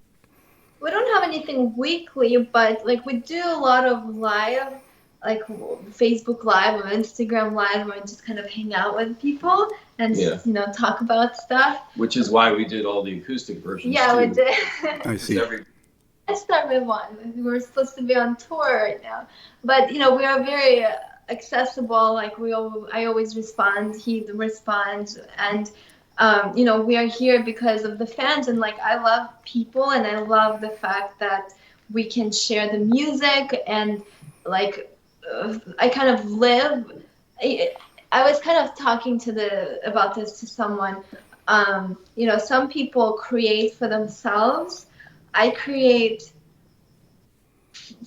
We don't have anything weekly, but like we do a lot of live, like Facebook Live or Instagram Live, where I just kind of hang out with people and just, talk about stuff. Which is why we did all the acoustic versions. Yeah, too. we did. I see. Let's start with one. We're supposed to be on tour right now, but we are very accessible. Like I always respond. He responds, and we are here because of the fans, and like I love people, and I love the fact that we can share the music, and like I kind of live. I was kind of talking about this to someone. Some people create for themselves. I create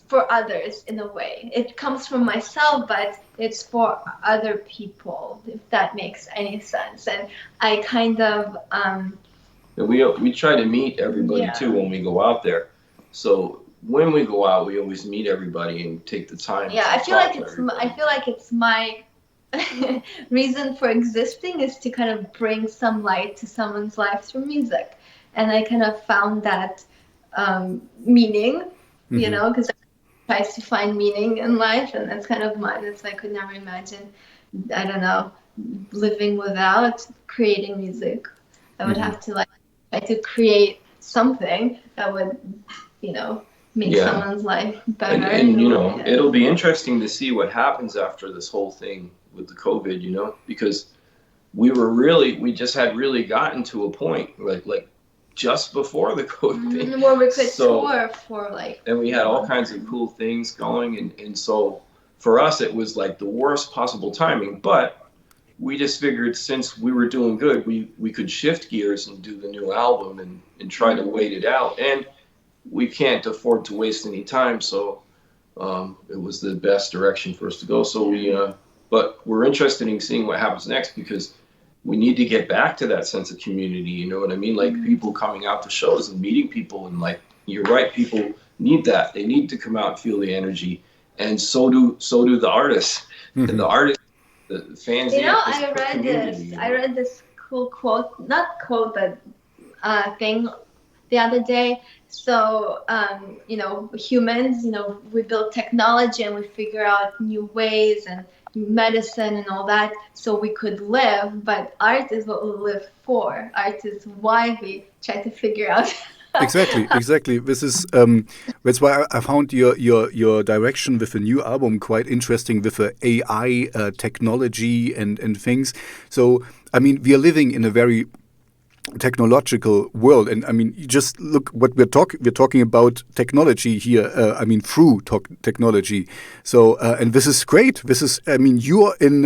for others in a way. It comes from myself, but it's for other people, if that makes any sense. And I kind of we try to meet everybody too when we go out there. So when we go out, we always meet everybody and take the time. Yeah, I feel like it's my reason for existing is to kind of bring some light to someone's life through music, and I kind of found that meaning, because I try to find meaning in life, and that's kind of mine. It's I could never imagine, I don't know, living without creating music. I would have to try to create something that would, make someone's life better. And it'll be interesting to see what happens after this whole thing with the COVID, because we just had really gotten to a point like just before the COVID thing. Where we could tour for and we had all kinds of cool things going, and so for us it was like the worst possible timing, but we just figured since we were doing good, we could shift gears and do the new album and try to wait it out, and we can't afford to waste any time, so it was the best direction for us to go. So but we're interested in seeing what happens next, because we need to get back to that sense of community, you know what I mean? Like people coming out to shows and meeting people, and like, you're right, people need that. They need to come out and feel the energy, and so do the artists. And the artists, the fans. I read this cool quote, not quote, but thing the other day. So, humans, we build technology and we figure out new ways and medicine and all that so we could live, but art is what we live for. Art is why we try to figure out. Exactly. This is that's why I found your direction with the new album quite interesting, with the AI technology and things. So I mean, we are living in a very technological world, and I mean, you just look what we're talking about technology here. I mean, through technology. So and this is great. This is, I mean, you're in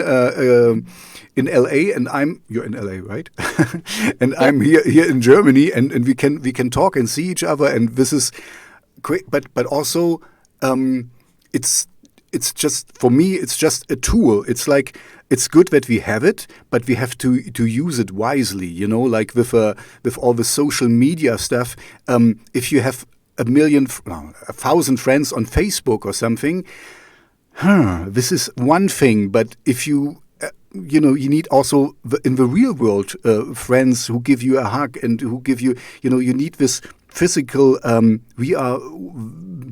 LA and you're in LA, right? And I'm here in Germany, and we can talk and see each other, and this is great. But also it's just, for me, it's just a tool. It's like, it's good that we have it, but we have to use it wisely, like with all the social media stuff. If you have 1,000 friends on Facebook or something, this is one thing. But if you need also in the real world friends who give you a hug and who give you, you need this physical. We are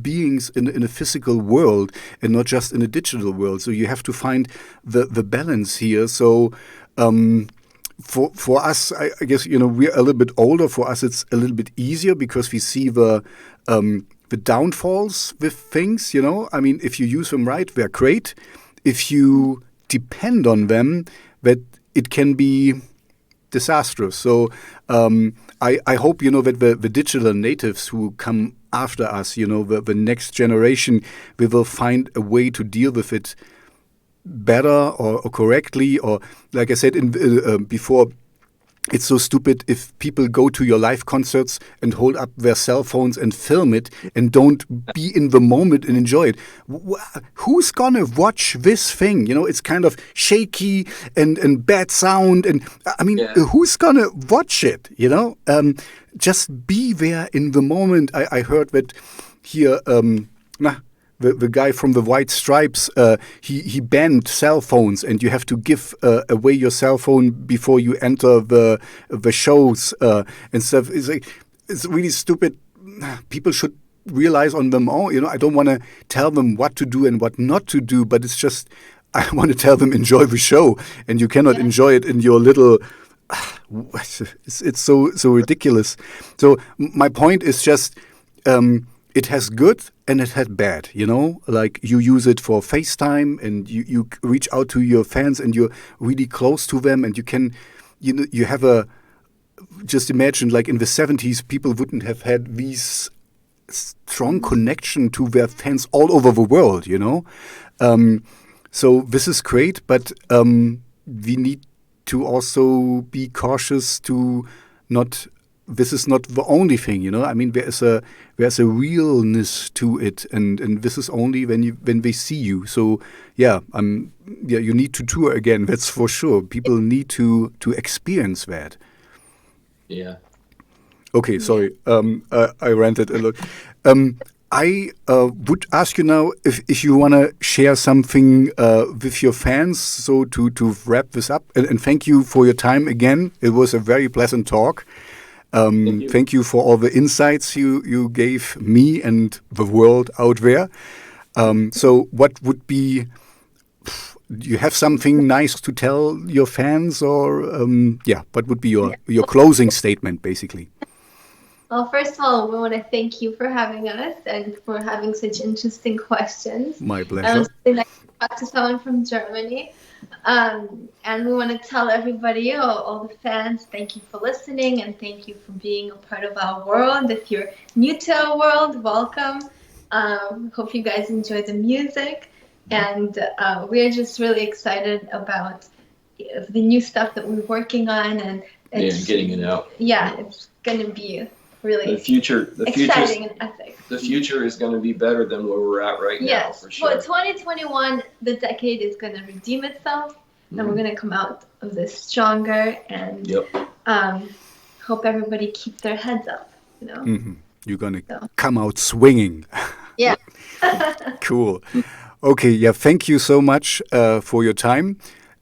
beings in a physical world and not just in a digital world. So you have to find the balance here. So for us, I guess, we're a little bit older. For us, it's a little bit easier because we see the downfalls with things. I mean, if you use them right, they're great. If you depend on them, that it can be disastrous. So I hope, that the digital natives who come after us, the next generation, we will find a way to deal with it better or correctly. Or like I said before, it's so stupid if people go to your live concerts and hold up their cell phones and film it and don't be in the moment and enjoy it. Who's gonna watch this thing? You know, it's kind of shaky and bad sound. And I mean, who's gonna watch it? You know, just be there in the moment. I heard that here, the guy from the White Stripes, he banned cell phones, and you have to give away your cell phone before you enter the shows and stuff. It's really stupid. People should realize on them own. You know, I don't want to tell them what to do and what not to do, but it's just I want to tell them enjoy the show, and you cannot enjoy it in your little. It's so ridiculous. So my point is just. It has good and it had bad, you know, like you use it for FaceTime and you reach out to your fans and you're really close to them and you can, you know, you have just imagine like in the 70s, people wouldn't have had these strong connection to their fans all over the world, you know. So this is great, but we need to also be cautious to not. This is not the only thing, you know. I mean, there's a realness to it, and this is only when they see you. So you need to tour again. That's for sure. People need to experience that. Yeah. Okay, sorry. I ranted a lot. I would ask you now if you want to share something with your fans. So to wrap this up, and thank you for your time again. It was a very pleasant talk. Thank you for all the insights you gave me and the world out there. So what would be, do you have something nice to tell your fans or, what would be your closing statement basically? Well, first of all, we want to thank you for having us and for having such interesting questions. My pleasure. It's nice to talk to someone from Germany. And we want to tell everybody, all the fans, thank you for listening and thank you for being a part of our world. If you're new to our world, welcome. Hope you guys enjoy the music. And we're just really excited about the new stuff that we're working on. And getting it out. Yeah, it's going to be really exciting and epic. The future is going to be better than where we're at right now, for sure. Well, 2021, the decade is going to redeem itself, and we're going to come out of this stronger, and hope everybody keeps their heads up, you know. Mm-hmm. You're going to come out swinging. Yeah. Cool. Okay, yeah, thank you so much for your time.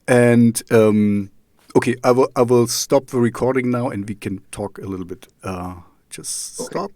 And, okay, I will stop the recording now, and we can talk a little bit. Just stop.